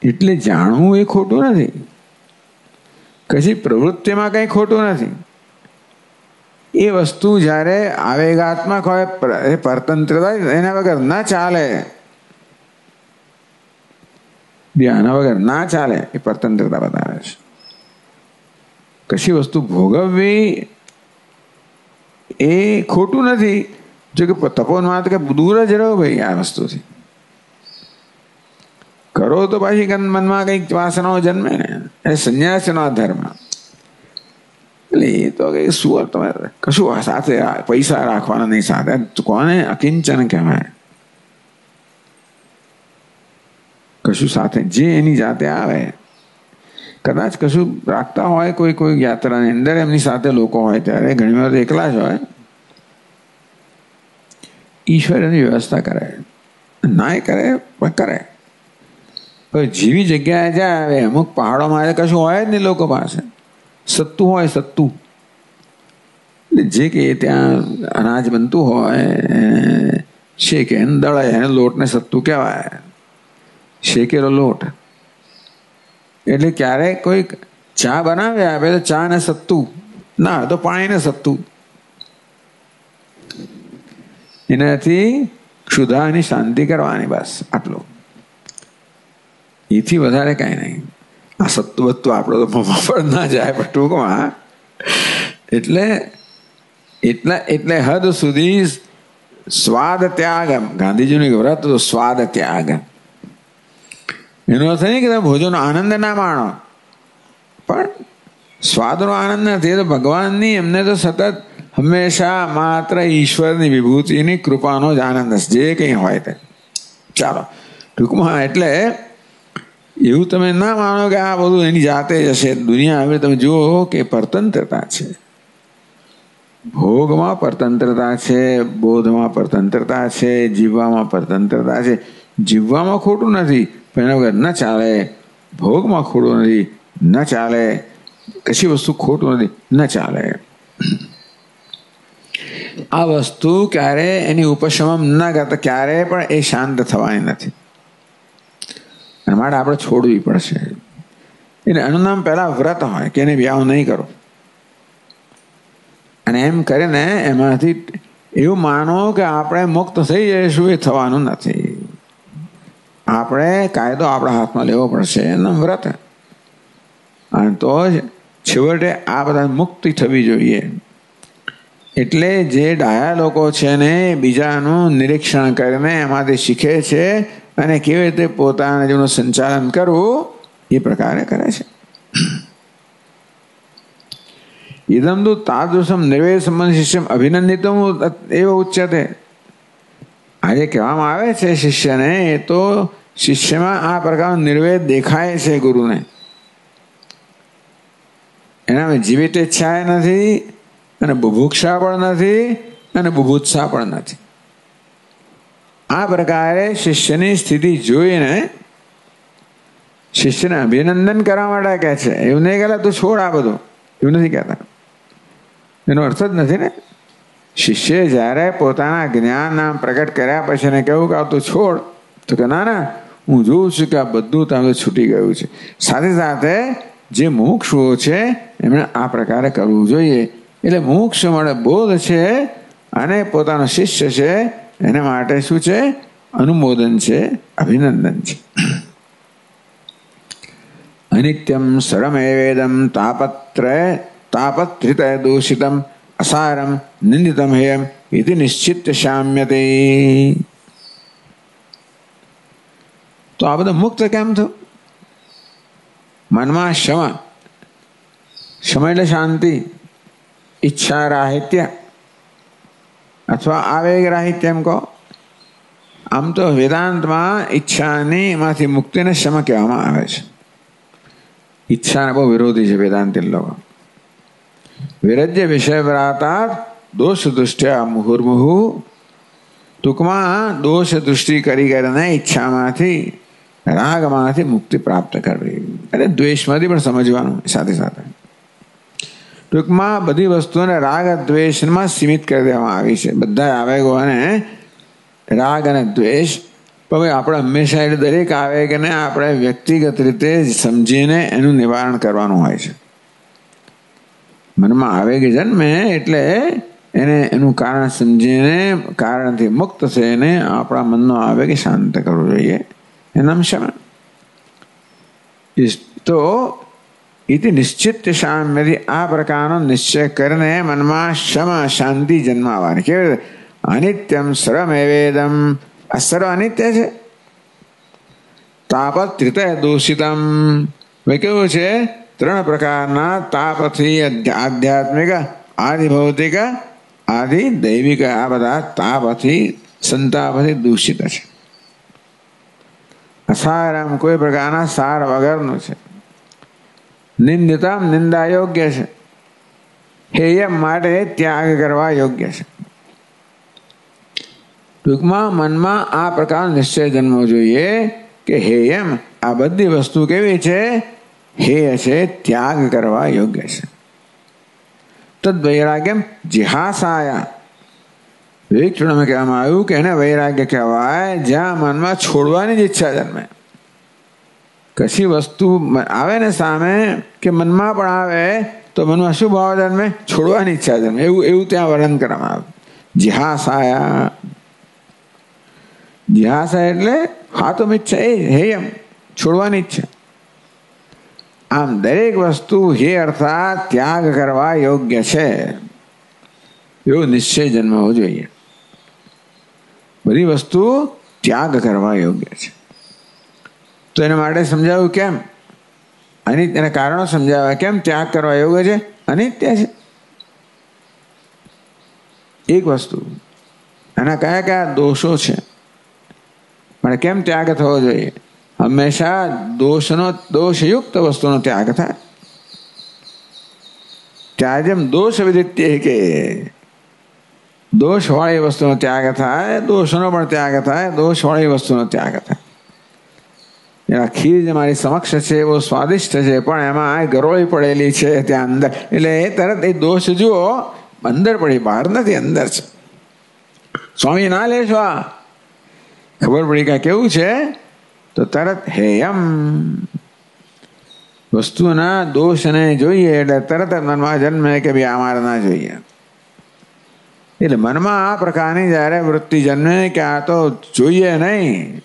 એટલે જાણવું એ ખોટું નથી, કશી પ્રવૃત્તિમાં કંઈ ખોટું નથી. એ વસ્તુ જ્યારે આવેગાત્મક હોય, પરતંત્રતા, એના વગર ના ચાલે. આના વગર ના ચાલે, એ પરતંત્રતા બતાવે છે. કશી વસ્તુ ભોગવવી એ ખોટું નથી. જો કે તપોવનમાં કે દૂર જ રહો ભાઈ આ વસ્તુથી. કરો તો પાછી મનમાં કંઈક વાસનાઓ જન્મે ને, એ સંન્યાસનો ધર્મ. એટલે એ તો કઈ શું તમે કશું સાથે પૈસા રાખવાના નહીં સાથે. કોને અકિંચન કહેવાય? કશું સાથે જે એની જાતે આવે. કદાચ કશું રાખતા હોય કોઈ યાત્રાની અંદર, એમની સાથે લોકો હોય ત્યારે ઘણી વાર એકલા જ હોય. ઈશ્વર એની વ્યવસ્થા કરે, ના કરે પણ કરે. જેવી જગ્યાએ જાય, અમુક પહાડોમાં કશું હોય જ નહીં લોકો પાસે. સત્તુ હોય, સત્તુ. જે કે ત્યાં અનાજ બનતું હોય, શેકે દળે, એને લોટને સત્તુ કહેવાય. શેકેલો લોટ. એટલે ક્યારેક કોઈ ચા બનાવે આપે તો ચા ને સત્તુ, ના તો પાણી ને સત્તુ. એનાથી ક્ષુધાની શાંતિ કરવાની, બસ આટલું. એથી વધારે કાંઈ નહીં. આ સત્તુ બત્તુ આપણો તો પણ ના જાય, પણ ટૂંકમાં એટલે હદ સુધી સ્વાદ ત્યાગ. ગાંધીજીનું એક વ્રત તો સ્વાદ ત્યાગ. એનો અર્થ નહીં કે તમે ભોજનનો આનંદ ના માણો, પણ સ્વાદનો આનંદ નથી. તો ભગવાનની એમને તો સતત હંમેશા માત્ર ઈશ્વરની વિભૂતિની કૃપાનો જ આનંદ હશે, જે કંઈ હોય તે. ચાલો ટૂંકમાં એટલે એવું તમે ના માનો કે આ બધું એની જાતે જ હશે. દુનિયા હવે તમે જુઓ કે પરતંત્રતા છે. ભોગમાં પરતંત્રતા છે, બોધમાં પરતંત્રતા છે, જીવવામાં પરતંત્રતા છે. જીવવામાં ખોટું નથી, પણ એના વગર ન ચાલે. ભોગમાં ખોટું નથી, ન ચાલે. કશી વસ્તુ ખોટું નથી, ન ચાલે. આ વસ્તુ ક્યારે એની ઉપશમન ન કરતા ક્યારે પણ એ શાંત થવાની નથી. અને માટે આપણે છોડવી પડશે. એટલે એનું નામ પહેલા વ્રત હોય કે એને વ્યાવ નહીં કરો, અને એમ કરીને એમાંથી એવું માનો કે આપણે મુક્ત થઈ જઈશું, એ થવાનું નથી. આપણે કાયદો આપણા હાથમાં લેવો પડશે, એનું વ્રત. અને તો જ છેવટે આ બધા મુક્તિ થવી જોઈએ. એટલે જે ડાયા લોકો છે ને બીજાનું નિરીક્ષણ કરીને એમાંથી શીખે છે અને કેવી રીતે પોતાના જીવનનું સંચાલન કરવું એ પ્રકારે કરે છે. ઇદમ તુ તાદૃશમ નિર્વેદ સંબંધ શિષ્યમ અભિનંદિતમ એવ ઉચ્યતે. આજે કહેવામાં આવે છે શિષ્યને, એ તો શિષ્યમાં આ પ્રકારનો નિર્વેદ દેખાય છે ગુરુને. એનામાં જીવિત ઈચ્છા નથી અને બુભુક્ષા પણ નથી અને બુભુત્સા પણ નથી. આ પ્રકારે શિષ્યની સ્થિતિ જોઈને શિષ્યને અભિનંદન કરવા માટે કહે છે. એવું નહીં કહેતા તું છોડ આ બધું, એવું નથી કહેતા. એનો અર્થ જ નથી ને. શિષ્યએ જ્યારે પોતાના જ્ઞાન પ્રગટ કર્યા પછી એને કહ્યું કે આ તું છોડ, તો કે ના ના, હું જોઉં છું કે આ બધું તમે છૂટી ગયું છે. સાથે સાથે જે મુમુક્ષુઓ છે એમણે આ પ્રકારે કરવું જોઈએ. એટલે મુમુક્ષુ માટે બોધ છે અને પોતાનો શિષ્ય છે એના માટે શું છે? અનુમોદન છે, અભિનંદન છે. અનિત્યમ સરમેવેદમ તાપત્રિત દૂષિતમ અસારમ નિંદિતમ હેયમ ઇતિ નિશ્ચિત શામ્યતે. તો આ બધું મુક્ત કેમ થયું? મનમાં શમ, શમ એટલે શાંતિ, ઈચ્છા રાહિત્ય અથવા આવેગ રાહિત્ય એમ કહો. આમ તો વેદાંતમાં ઈચ્છાની એમાંથી મુક્તિને શમ કહેવામાં આવે છે. ઈચ્છાને બહુ વિરોધી છે વેદાંતી લોકો. વિરજ્ય વિષય વ્રાતા દોષ દૃષ્ટિયા મુહુર્મુહુ. ટૂંકમાં દોષ દૃષ્ટિ કરીને ઈચ્છામાંથી, રાગમાંથી મુક્તિ પ્રાપ્ત કરવી. એટલે દ્વેષમાંથી પણ સમજવાનું સાથે સાથે. ટૂંકમાં બધી વસ્તુઓને રાગ દ્વેષમાં સીમિત કરી દેવામાં આવી છે. બધા આવેગોને રાગ અને દ્વેષ. હવે આપણે હંમેશા એટલે દરેક આવેગને આપણે વ્યક્તિગત રીતે સમજીને એનું નિવારણ કરવાનું હોય છે. મનમાં આવેગ જન્મે એટલે એને એનું કારણ સમજીને કારણથી મુક્ત થઈને આપણા મનનો આવેગ શાંત કરવો જોઈએ. એનામ શમ. તો ઇતિ નિશ્ચિત શામ્યથી, આ પ્રકારનો નિશ્ચય કરીને મનમાં શમ શાંતિ જન્માવાની. કેવી રીતે? અનિત્યમ સર્વમેવેદમ, આ સર્વ અનિત્ય છે. તાપત્રિત દૂષિતમ, ભાઈ કેવું છે? 3 પ્રકારના તાપથી, આધ્યાત્મિક, આદિ ભૌતિક, આદિ દૈવિક, આ બધા તાપથી, સંતાપથી દૂષિત છે. અસારમ, કોઈ પ્રકારના સાર વગરનું છે. નિંદિતમ, નિંદા યોગ્ય છે. હેયમ, માટે ત્યાગ કરવા યોગ્ય છે. ટૂંકમાં મનમાં આ પ્રકારનો નિશ્ચય જન્મવો જોઈએ કે હેયમ, આ બધી વસ્તુ કેવી છે? હેય છે, ત્યાગ કરવા યોગ્ય છે. તદ વૈરાગ્યમ જિહાસાયા, વિવેક ચૂડામણી કહેવામાં આવ્યું કે એને વૈરાગ્ય કહેવાય જ્યાં મનમાં છોડવાની જ ઈચ્છા જન્મે. કશી વસ્તુ આવે ને સામે કે મનમાં પણ આવે તો મનમાં શું ભાવ જન્મે? છોડવાની ઈચ્છા જન્મે. એવું ત્યાં વર્ણન કરવામાં આવ્યું. જિહાસાયા, જિહાસા એટલે હાતુમ ઈચ્છા, એ હેયમ, છોડવાની ઈચ્છા. આમ દરેક વસ્તુ હે અર્થાત ત્યાગ કરવા યોગ્ય છે, એવો નિશ્ચય જન્મવો જોઈએ. બધી વસ્તુ ત્યાગ કરવા યોગ્ય છે. તો એના માટે સમજાવ્યું કેમ? એના કારણો સમજાવ્યા. કેમ ત્યાગ કરવા યોગ્ય છે? અનિત્ય છે એક વસ્તુ. એના કયા કયા દોષો છે? પણ કેમ ત્યાગ થવો જોઈએ? હંમેશા દોષયુક્ત વસ્તુનો ત્યાગ થાય. ત્યાજમ દોષ વિદિત્ય કે, દોષવાળી વસ્તુનો ત્યાગ થાય, દોષનો પણ ત્યાગ થાય, દોષવાળી વસ્તુનો ત્યાગ થાય. ખીર જે મારી સમક્ષ છે બહુ સ્વાદિષ્ટ છે, પણ એમાં ગરોળી પડેલી છે ત્યાં અંદર, એટલે એ તરત એ દોષ જુઓ અંદર પડી, બહાર નથી, અંદર છે. સ્વામી ના લેશો, આ ખબર પડી કે કેવું છે તો તરત હેયમ, વસ્તુના દોષને જોઈએ એટલે તરત જ મનમાં જન્મે કે ભાઈ અમારે ના જોઈએ. એટલે મનમાં આ પ્રકારની જ્યારે વૃત્તિ જન્મે કે આ તો જોઈએ નહીં,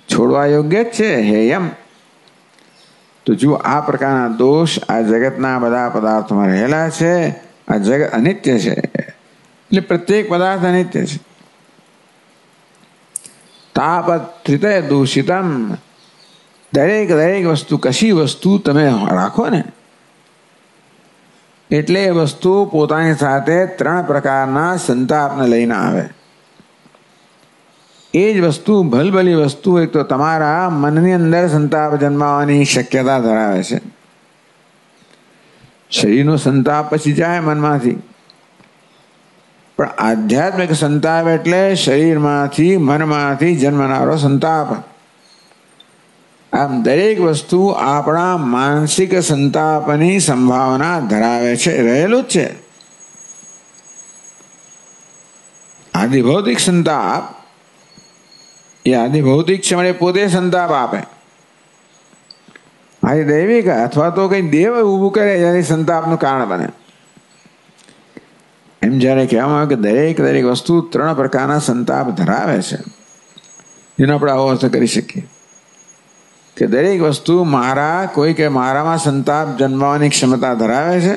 છોડવા યોગ્ય જ છે હેયમ, તો જુઓ આ પ્રકારના દોષ આ જગતના બધા પદાર્થોમાં રહેલા છે. આ જગત અનિત્ય છે, એટલે પ્રત્યેક પદાર્થ અનિત્ય છે. તાપત્રિત દૂષિતમ, દરેક વસ્તુ, કશી વસ્તુ તમે રાખો ને એટલે એ વસ્તુ પોતાની સાથે 3 પ્રકારના સંતાપને લઈને આવે. એ જ વસ્તુ ભલભલી વસ્તુ એક તો તમારા મનની અંદર સંતાપ જન્માવાની શક્યતા ધરાવે છે. શરીરનો સંતાપ પછી જાય મનમાંથી, પણ આધ્યાત્મિક સંતાપ એટલે શરીરમાંથી મનમાંથી જન્મનારો સંતાપ. આમ દરેક વસ્તુ આપણા માનસિક સંતાપની સંભાવના ધરાવે છે, રહેલું જ છે. આદિભૌતિક સંતાપ એ આદિભૌતિક છે, મને પોતે સંતાપ આપે. આ દૈવિક અથવા તો કઈ દેવ ઊભું કરે જ્યારે સંતાપનું કારણ બને. એમ જ્યારે કહેવામાં આવે કે દરેક વસ્તુ 3 પ્રકારના સંતાપ ધરાવે છે, જેનો આપણે આવો અર્થ કરી શકીએ કે દરેક વસ્તુ મારામાં સંતાપ જન્મવાની ક્ષમતા ધરાવે છે.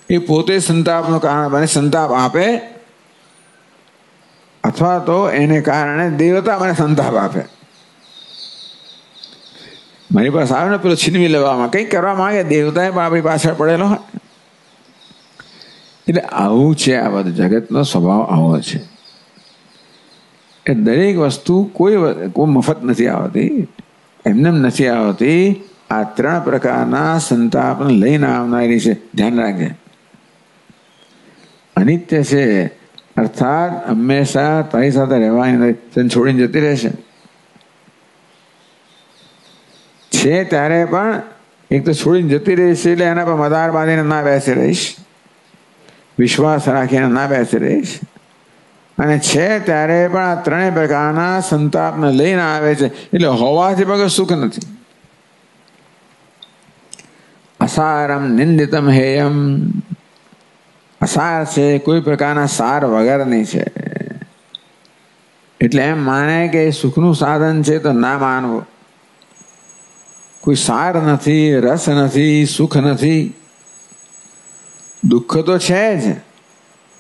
એ પોતે સંતાપનું કારણ બને, સંતાપ આપે, અથવા તો એને કારણે દેવતા મને સંતાપ આપે. મારી પાસે આવે ને પેલો છીનવી લેવામાં કંઈક કરવા માંગે, દેવતાએ પણ આપણી પાછળ પડેલો હોય. એટલે આવું છે, આ બધું જગતનો સ્વભાવ આવો છે. એ દરેક વસ્તુ કોઈ મફત નથી આવતી, એમને નથી આવતી. આ 3 પ્રકારના સંતાપને લઈને આવનારી છે, ધ્યાન રાખજે. અનિત્ય છે, અર્થાત હંમેશા તારી સાથે રહેવાની, તને છોડીને જતી રહેશે. છે ત્યારે પણ એક તો છોડીને જતી રહીશ, એટલે એના પર મદાર બાંધીને ના બેસી રહીશ, વિશ્વાસ રાખીને ના બેસી રહીશ. અને છે ત્યારે પણ આ 3 પ્રકારના સંતાપને લઈને આવે છે, એટલે હોવાથી વગર સુખ નથી. અસારમ નિંદિતમ હેયમ, અસાર છે, કોઈ પ્રકારના સાર વગરની છે. એટલે એમ માને કે સુખનું સાધન છે તો ના માનવું. કોઈ સાર નથી, રસ નથી, સુખ નથી. દુઃખ તો છે જ,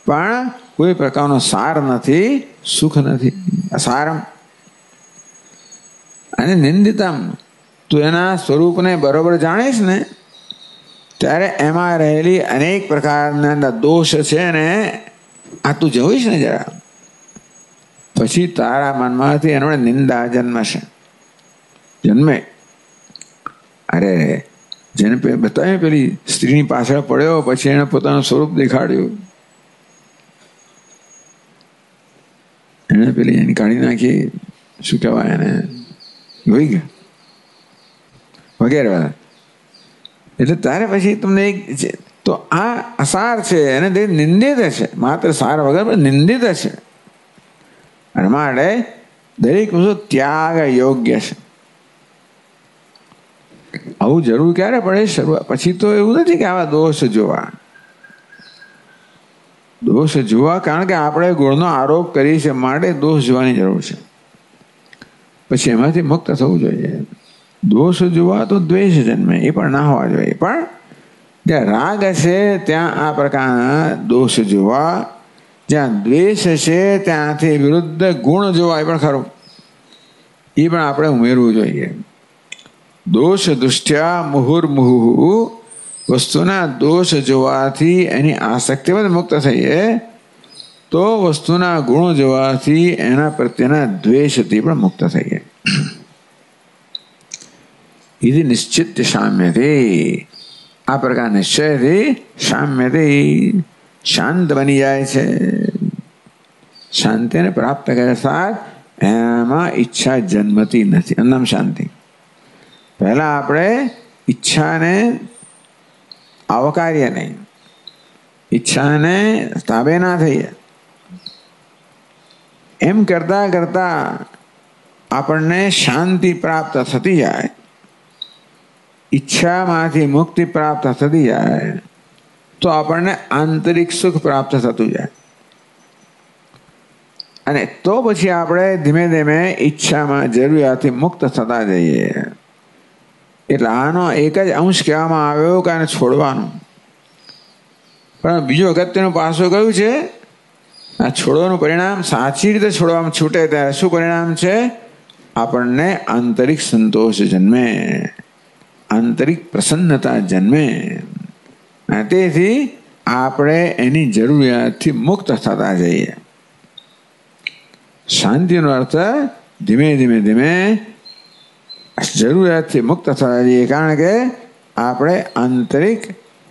પણ કોઈ પ્રકારનો સાર નથી, સુખ નથી. અસારમ. અને નિંદિતમ, તું એના સ્વરૂપને બરોબર જાણીશ ને ત્યારે એમાં રહેલી અનેક પ્રકારના દોષ છે ને આ તું જોઈશ ને જરા, પછી તારા મનમાંથી એનો નિંદા જન્મે. અરે જેને બતાવ્યું પેલી સ્ત્રીની પાછળ પડ્યો, પછી એને પોતાનું સ્વરૂપ દેખાડ્યું, એને પેલી એની કાઢી નાખી, શું કહેવાય એને, જોઈ ગયા વગેરે. એટલે તારે પછી તમને તો આ અસાર છે, એને નિંદિત છે, માત્ર સાર વગર પણ નિંદિત છે. અને માટે દરેક વસ્તુ ત્યાગ યોગ્ય છે. આવું જરૂર ક્યારે પડે? શરૂઆત પછી તો એવું નથી કે આવા દોષ જોવા, કારણ કે આપણે ગુણનો આરોપ કરીએ છીએ, માટે દોષ જોવાની જરૂર છે. પછી એમાંથી મુક્ત થવું જોઈએ. દોષ જોવા તો દ્વેષ જન્મે, એ પણ ના હોવા જોઈએ. પણ જ્યાં રાગ છે ત્યાં આ પ્રકારના દોષ જોવા, જ્યાં દ્વેષ છે ત્યાંથી વિરુદ્ધ ગુણ જોવા, એ પણ ખરું, એ પણ આપણે ઉમેરવું જોઈએ. દોષ દૃષ્ટ્યા મુહુર્મુહુ, વસ્તુના દોષ જોવાથી એની આસક્તિમાંથી મુક્ત થઈએ, તો વસ્તુના ગુણો જોવાથી એના પ્રત્યેના દ્વેષથી પણ મુક્ત થઈએ. ఇది નિશ્ચિત સામ્યથી, આ પ્રકાર નિશ્ચયથી સામ્યથી શાંત બની જાય છે. શાંતિને પ્રાપ્ત કર્યા સાથ એમાં ઈચ્છા જન્મતી નથી. અન્નમ શાંતિ. પહેલા આપણે ઈચ્છાને આવકારીએ નહીં, ઈચ્છાને તાબે ના થઈએ. એમ કરતા કરતા આપણને શાંતિ પ્રાપ્ત થતી જાય, ઈચ્છામાંથી મુક્તિ પ્રાપ્ત થતી જાય, તો આપણને આંતરિક સુખ પ્રાપ્ત થતું જાય, અને તો પછી આપણે ધીમે ધીમે ઈચ્છામાં જરૂરિયાતથી મુક્ત થતા જઈએ. એટલે આનો એક જ અંશ કહેવામાં આવ્યો કે આને છોડવાનું. પણ બીજું અગત્યનું પાસું કયું છે? આ છોડવાનું પરિણામ સાચી રીતે છોડવામાં છૂટે ત્યારે શું પરિણામ છે? આપણને આંતરિક સંતોષ જન્મે, આંતરિક પ્રસન્નતા જન્મે. તેથી આપણે એની જરૂરિયાતથી મુક્ત થતા જઈએ. શાંતિનો અર્થ ધીમે ધીમે ધીમે જરૂરિયાતથી મુક્ત થતા જઈએ, કારણ કે આપણે આંતરિક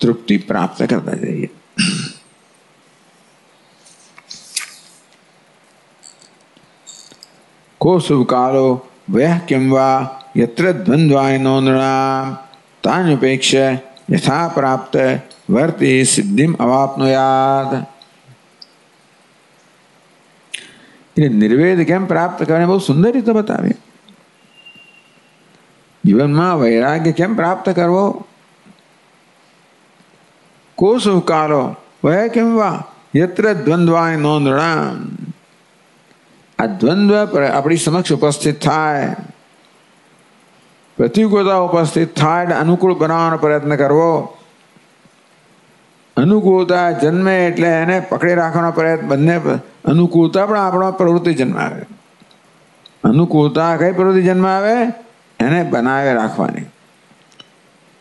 તૃપ્તિ પ્રાપ્ત કરતા જઈએ. કો શુભ કાલો વય કિમ વા યત્ર દ્વંદ્વાનિ નો નૃણામ તાન્યુપેક્ષ યથા પ્રાપ્ત વર્તી સિદ્ધિમ અવાપ્નુયાત. એટલે નિર્વેદ કેમ પ્રાપ્ત કરને બહુ સુંદર રીતે બતાવી. જીવનમાં વૈરાગ્ય કેમ પ્રાપ્ત કરવો? કો શુભ કાલો વય કિમ વા યત્ર દ્વંદ્વાનિ નો નૃણામ. આ દ્વંદ્વ આપણી સમક્ષ ઉપસ્થિત થાય, પ્રતિકૂળતા ઉપસ્થિત થાય, અનુકૂળ બનાવવાનો પ્રયત્ન કરવો. અનુકૂળતા જન્મે એટલે એને પકડી રાખવાનો પ્રયત્ન, બંને અનુકૂળતા પણ આપણો પ્રવૃત્તિ જન્માવે. અનુકૂળતા કઈ પ્રવૃત્તિ જન્માવે? એને બનાવે રાખવાની.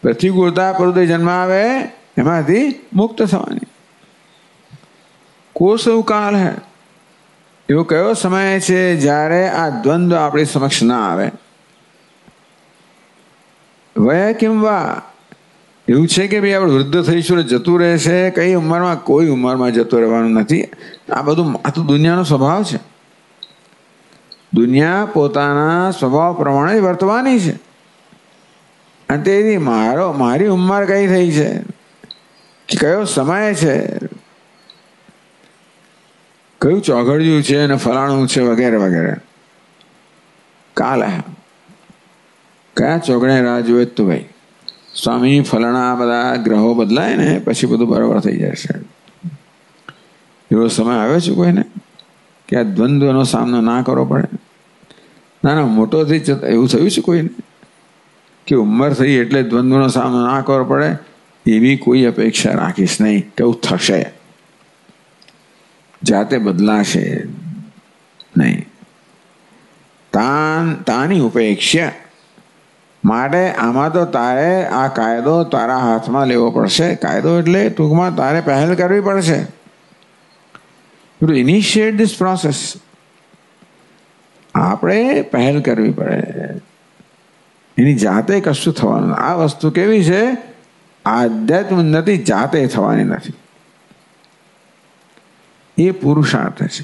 પ્રતિકૂળતા પ્રવૃત્તિ જન્માવે, એમાંથી મુક્ત થવાની. કોસવ કાલ હે, એવો કયો સમય છે જ્યારે આ દ્વંદ્વ આપણી સમક્ષ ના આવે? વય કિમ વા, એવું છે કે ભાઈ આપણે વૃદ્ધ થઈશું એટલે જતું રહેશે? કઈ ઉંમરમાં? કોઈ ઉંમરમાં જતું રહેવાનું નથી. આ બધું આ તો દુનિયાનો સ્વભાવ છે. દુનિયા પોતાના સ્વભાવ પ્રમાણે જ વર્તવાની છે. અને તેથી મારી ઉંમર કઈ થઈ છે, કયો સમય છે, કયું ચોઘડિયું છે અને ફલાણું છે વગેરે વગેરે. કાલ કયા ચોઘડે રાહ જોવે તું ભાઈ? સ્વામી ફલાણા બધા ગ્રહો બદલાય ને પછી બધું બરાબર થઈ જશે. એવો સમય આવે છે કોઈને કે આ દ્વંદ્વનો સામનો ના કરવો પડે? ના ના, મોટો થઈ એવું થયું છે કોઈને કે ઉંમર થઈ એટલે દ્વંદ્વનો સામનો ના કરવો પડે? એવી કોઈ અપેક્ષા રાખીશ નહીં. કેવું થશે, જાતે બદલાશે નહીં. તાની ઉપેક્ષા, માટે આમાં તો તારે આ કાયદો તારા હાથમાં લેવો પડશે. કાયદો એટલે ટૂંકમાં તારે પહેલ કરવી પડશે. To initiate this process. આપણે પહેલ કરવી પડે, એની જાતે કશું થવાનું. આ વસ્તુ કેવી છે? આધ્યાત્મ નથી, જાતે થવાની નથી. એ પુરુષાર્થ છે.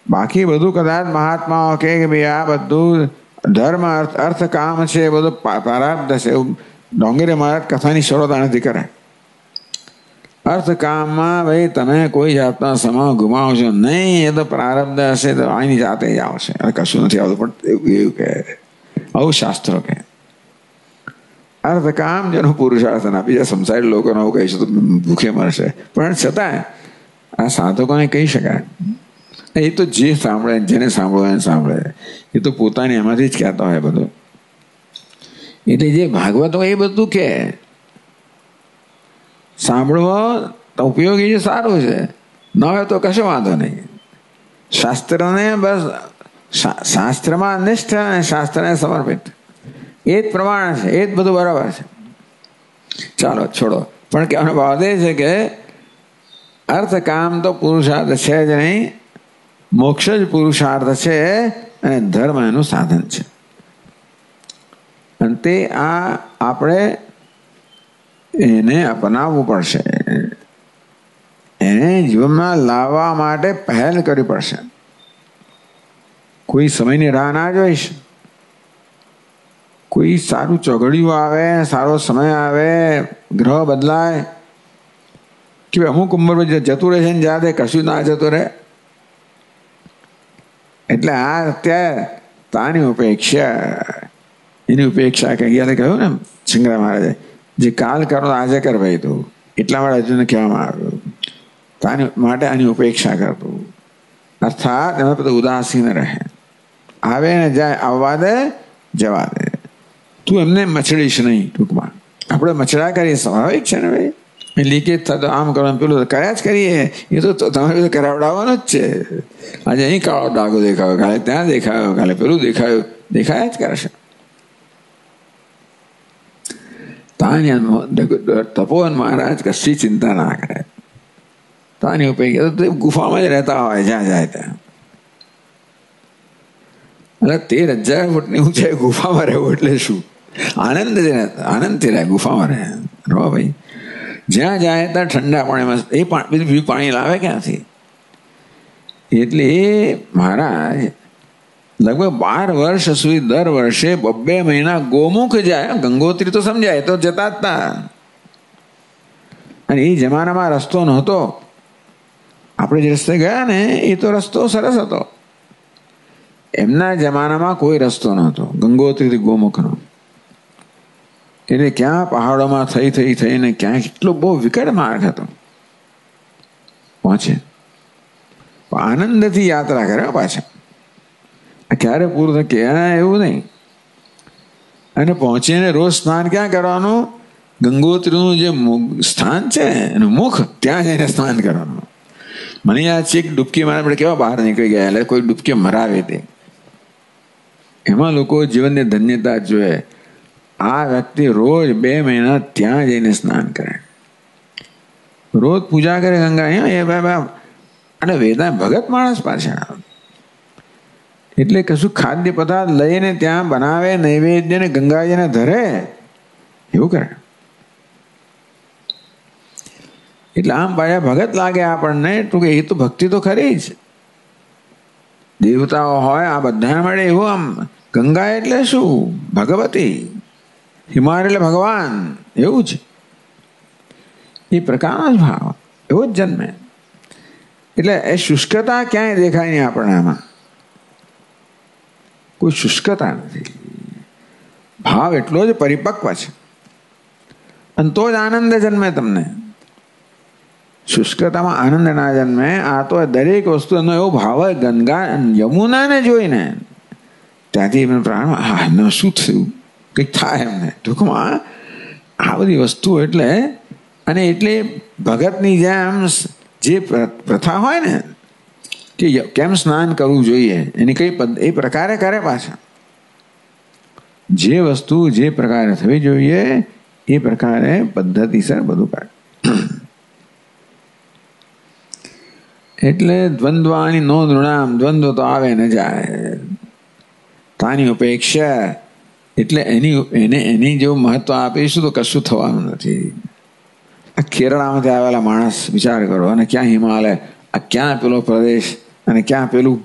બાકી બધું કદાચ મહાત્માઓ કે ભાઈ આ બધું ધર્મ અર્થ કામ છે, એ બધું પ્રારબ્ધ છે. ડોંગરે મહારાજ કથાની શરૂઆત નથી કરે. અર્થકામમાં ભાઈ તમે કોઈ જાતનો સમય ગુમાવશો નહીં. એ તો પ્રારબ્ધ હશે તો આની જાતે જ આવશે. કશું નથી આવતું, પણ એવું કહે, આવું શાસ્ત્રો કહે. અર્થકામ જેનો પુરુષાર્થ ના, બીજા સંસારી લોકોને આવું કહીશું તો ભૂખે મરશે. પણ છતાં આ સાધકોને કહી શકાય. એ તો જે સાંભળે, જેને સાંભળો એને સાંભળે. એ તો પોતાની એમાંથી જ કહેતા હોય બધું. એટલે જે ભાગવત હોય એ બધું કે સાંભળવો તો ઉપયોગી છે, સારું છે. ન હોય તો કશો વાંધો નહીં. શાસ્ત્રને બસ શાસ્ત્રમાં નિષ્ઠ અને શાસ્ત્રને સમર્પિત, એ જ પ્રમાણ છે, એ જ બધું બરાબર છે. ચાલો છોડો. પણ કહેવાનો ભાવ એ છે કે અર્થ કામ તો પુરુષાર્થ છે જ નહીં, મોક્ષ જ પુરુષાર્થ છે અને ધર્મ એનું સાધન છે. અને તે આપણે એને અપનાવવું પડશે, એને જીવનમાં લાવવા માટે પહેલ કરવી પડશે. કોઈ સમયની રાહ ના જોઈશ. કોઈ સારું ચોઘડિયું આવે, સારો સમય આવે, ગ્રહ બદલાય કે અમુક ઉંમર જતું રહે છે ને જાતે કશું ના જતું રહે. એટલે આ અત્યારે તાની ઉપેક્ષા, એની ઉપેક્ષા કે ગયા કહ્યું ને શંકરા મહારાજે, જે કાલ કરો આજે કર ભાઈ તું. એટલા માટે અર્જુનને કહેવામાં આવ્યું તાની માટે આની ઉપેક્ષા કરતું, અર્થાત એમાં બધું ઉદાસીન રહે, આવે ને જાય, આવવા દે જવા દે, તું એમને મચડીશ નહીં. ટૂંકમાં આપણે મચડા કરીએ સ્વાભાવિક છે ને ભાઈ, લીકેજ થતો આમ કરવાનું પેલું કર્યા જ કરીએ, એ તો તમારે બધું કરાવડાવવાનું જ છે. આજે અહીં કાળો ડાઘો દેખાયો, કાલે ત્યાં દેખાયો, કાલે પેલું દેખાયું, દેખાયા જ કરશે. તપોવન મહારાજ કશી ચિંતા ના કરે, તાની ઉપર ગુફામાં જ રહેતા હોય જ્યાં જાય ત્યાં. એટલે 13,000 ફૂટની ઊંચાઈ ગુફામાં રહેવું એટલે શું? આનંદથી રહે, ગુફામાં રહે. રો ભાઈ, જ્યાં જાય ત્યાં ઠંડા પાણીમાં એ બીજું પાણી લાવે ક્યાંથી? એટલે એ મહારાજ લગભગ 12 વર્ષ સુધી દર વર્ષે 2 મહિના ગોમુખ જાય. ગંગોત્રી તો સમજાય, તો જતા જ હતા. અને એ જમાનામાં રસ્તો નહોતો. આપણે જે રસ્તે ગયા ને એ તો રસ્તો સરસ હતો. એમના જમાનામાં કોઈ રસ્તો નહોતો ગંગોત્રીથી ગોમુખનો. એટલે ક્યાં પહાડોમાં થઈને ક્યાં કેટલો બહુ વિકટ માર્ગ હતો. પહોંચે આનંદથી યાત્રા કરે પાછા, ક્યારે પૂરું થાય ક્યાં એવું નહીં. અને પહોંચીને રોજ સ્નાન ક્યાં કરવાનું? ગંગોત્રીનું જે સ્થાન છે એનું મુખ, ત્યાં જઈને સ્નાન કરવાનું. મને યાદ છે એક ડૂબકી મારે આપણે કેવા બહાર નીકળી ગયા, એટલે કોઈ ડૂબકી મરાવે તે, એમાં લોકો જીવનની ધન્યતા જોઈએ. આ વ્યક્તિ રોજ 2 મહિના ત્યાં જઈને સ્નાન કરે, રોજ પૂજા કરે ગંગા. અને વેદા ભગત માણસ પાછા, એટલે કશું ખાદ્ય પદાર્થ લઈને ત્યાં બનાવે, નૈવેદ્યને ગંગાજીને ધરે, એવું કરે. એટલે આમ પાછા ભગત લાગે આપણને. ટૂંકે એ તો ભક્તિ તો ખરી જ, દેવતાઓ હોય આ બધા મળે એવું. આમ ગંગા એટલે શું? ભગવતી. હિમાલય એટલે ભગવાન, એવું જ એ પ્રકારનો જ ભાવ, એવો જ જન્મે. એટલે એ શુષ્કતા ક્યાંય દેખાય નહીં આપણને. આમાં કોઈ શુષ્કતા નથી, ભાવ એટલો જ પરિપક્વ છે, અને તો જ આનંદ જન્મે તમને. શુષ્કતામાં આનંદ ના જન્મે. આ તો દરેક વસ્તુનો એવો ભાવ હોય. ગંગા યમુનાને જોઈને ત્યાંથી એમને પ્રાણ એમને શું થયું, કંઈક થાય એમને. ટૂંકમાં આ બધી વસ્તુ એટલે, અને એટલે ભગતની જેમ જે પ્રથા હોય ને કે કેમ સ્નાન કરવું જોઈએ, એની કઈ એ પ્રકારે કરે પાછા. જે વસ્તુ જે પ્રકારે થવી જોઈએ એ પ્રકારે પદ્ધતિસર બધું કરે. એટલે દ્વંદ્વાની નો નૃણામ, દ્વંદ્વ તો આવે ને જાય. તાની ઉપેક્ષા, એટલે એની જેવું મહત્વ આપીશું તો કશું થવાનું નથી. આ કેરળામાંથી આવેલા માણસ વિચાર કરો, અને ક્યાં હિમાલય, આ ક્યાં પેલો પ્રદેશ, અને ક્યાં પેલું.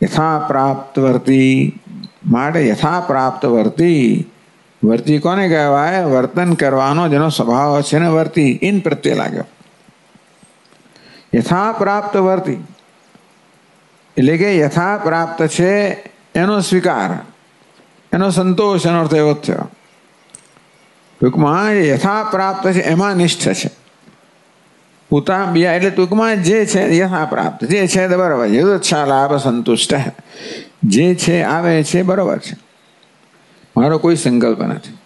યથા પ્રાપ્ત વર્તી, માટે યથા પ્રાપ્ત વર્તી. વર્તી કોને કહેવાય? વર્તન કરવાનો જેનો સ્વભાવ છે ને વર્તી, ઇન પ્રત્યે લાગ્યો. યથા પ્રાપ્ત વર્તી એટલે કે યથા પ્રાપ્ત છે એનો સ્વીકાર, એનો સંતોષ, એનો અર્થ એવો જ થયો. ટૂંકમાં યથા પ્રાપ્ત છે એમાં નિષ્ઠ છે. પોતા બીજા એટલે ટૂંકમાં જે છે યથા પ્રાપ્ત, જે છે તે બરોબર છે. યદચ્છા લાભ સંતુષ્ટ, જે છે આવે છે બરોબર છે. મારો કોઈ સંકલ્પ નથી,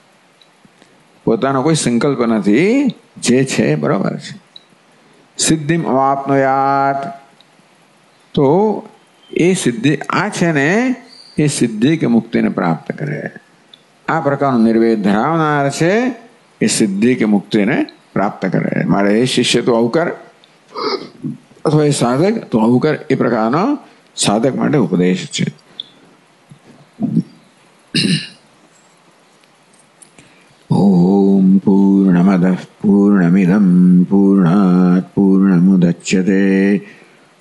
પોતાનો કોઈ સંકલ્પ નથી, જે છે બરોબર છે. સિદ્ધિમ અવાપ્નોયાત, તો એ સિદ્ધિ આ છે ને એ સિદ્ધિ કે મુક્તિને પ્રાપ્ત કરે. આ પ્રકારનો નિર્વેદ ધરાવનાર છે એ સિદ્ધિ કે મુક્તિને પ્રાપ્ત કરે. મારે એ શિષ્ય તો આવું કર, અથવા એ સાધક તો આવું કર, એ પ્રકારનો સાધક માટે ઉપદેશ છે. ઓમ પૂર્ણમદ પૂર્ણમિદમ પૂર્ણાત પૂર્ણમુદચ્યતે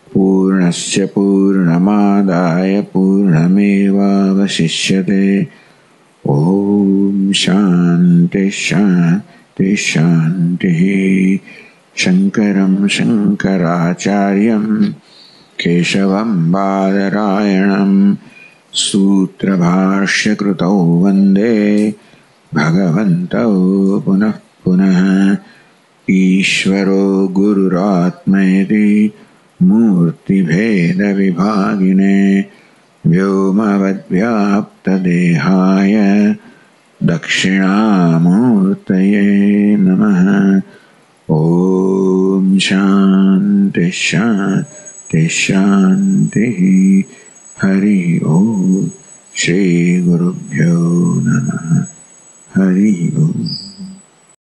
પૂર્ણસ્ય પૂર્ણમાદાય પૂર્ણમેવાવશિષ્યતે. ઓમ શાંતિ શાંતિ શાંતિ. શંકરમ શંકરાચાર્યમ કેશવમ બાદરાયણમ સૂત્રભાષ્યકૃતૌ વંદે भगवन्तौ पुनः पुनः ईश्वरो गुरुरात्मेति मूर्तिभेदविभागिने व्योमवद्व्याप्तदेहाय दक्षिणामूर्तये नमः। ॐ शान्ति शान्ति शान्तिः। हरि ओम। श्री गुरुभ्यो नमः। हरि ओम।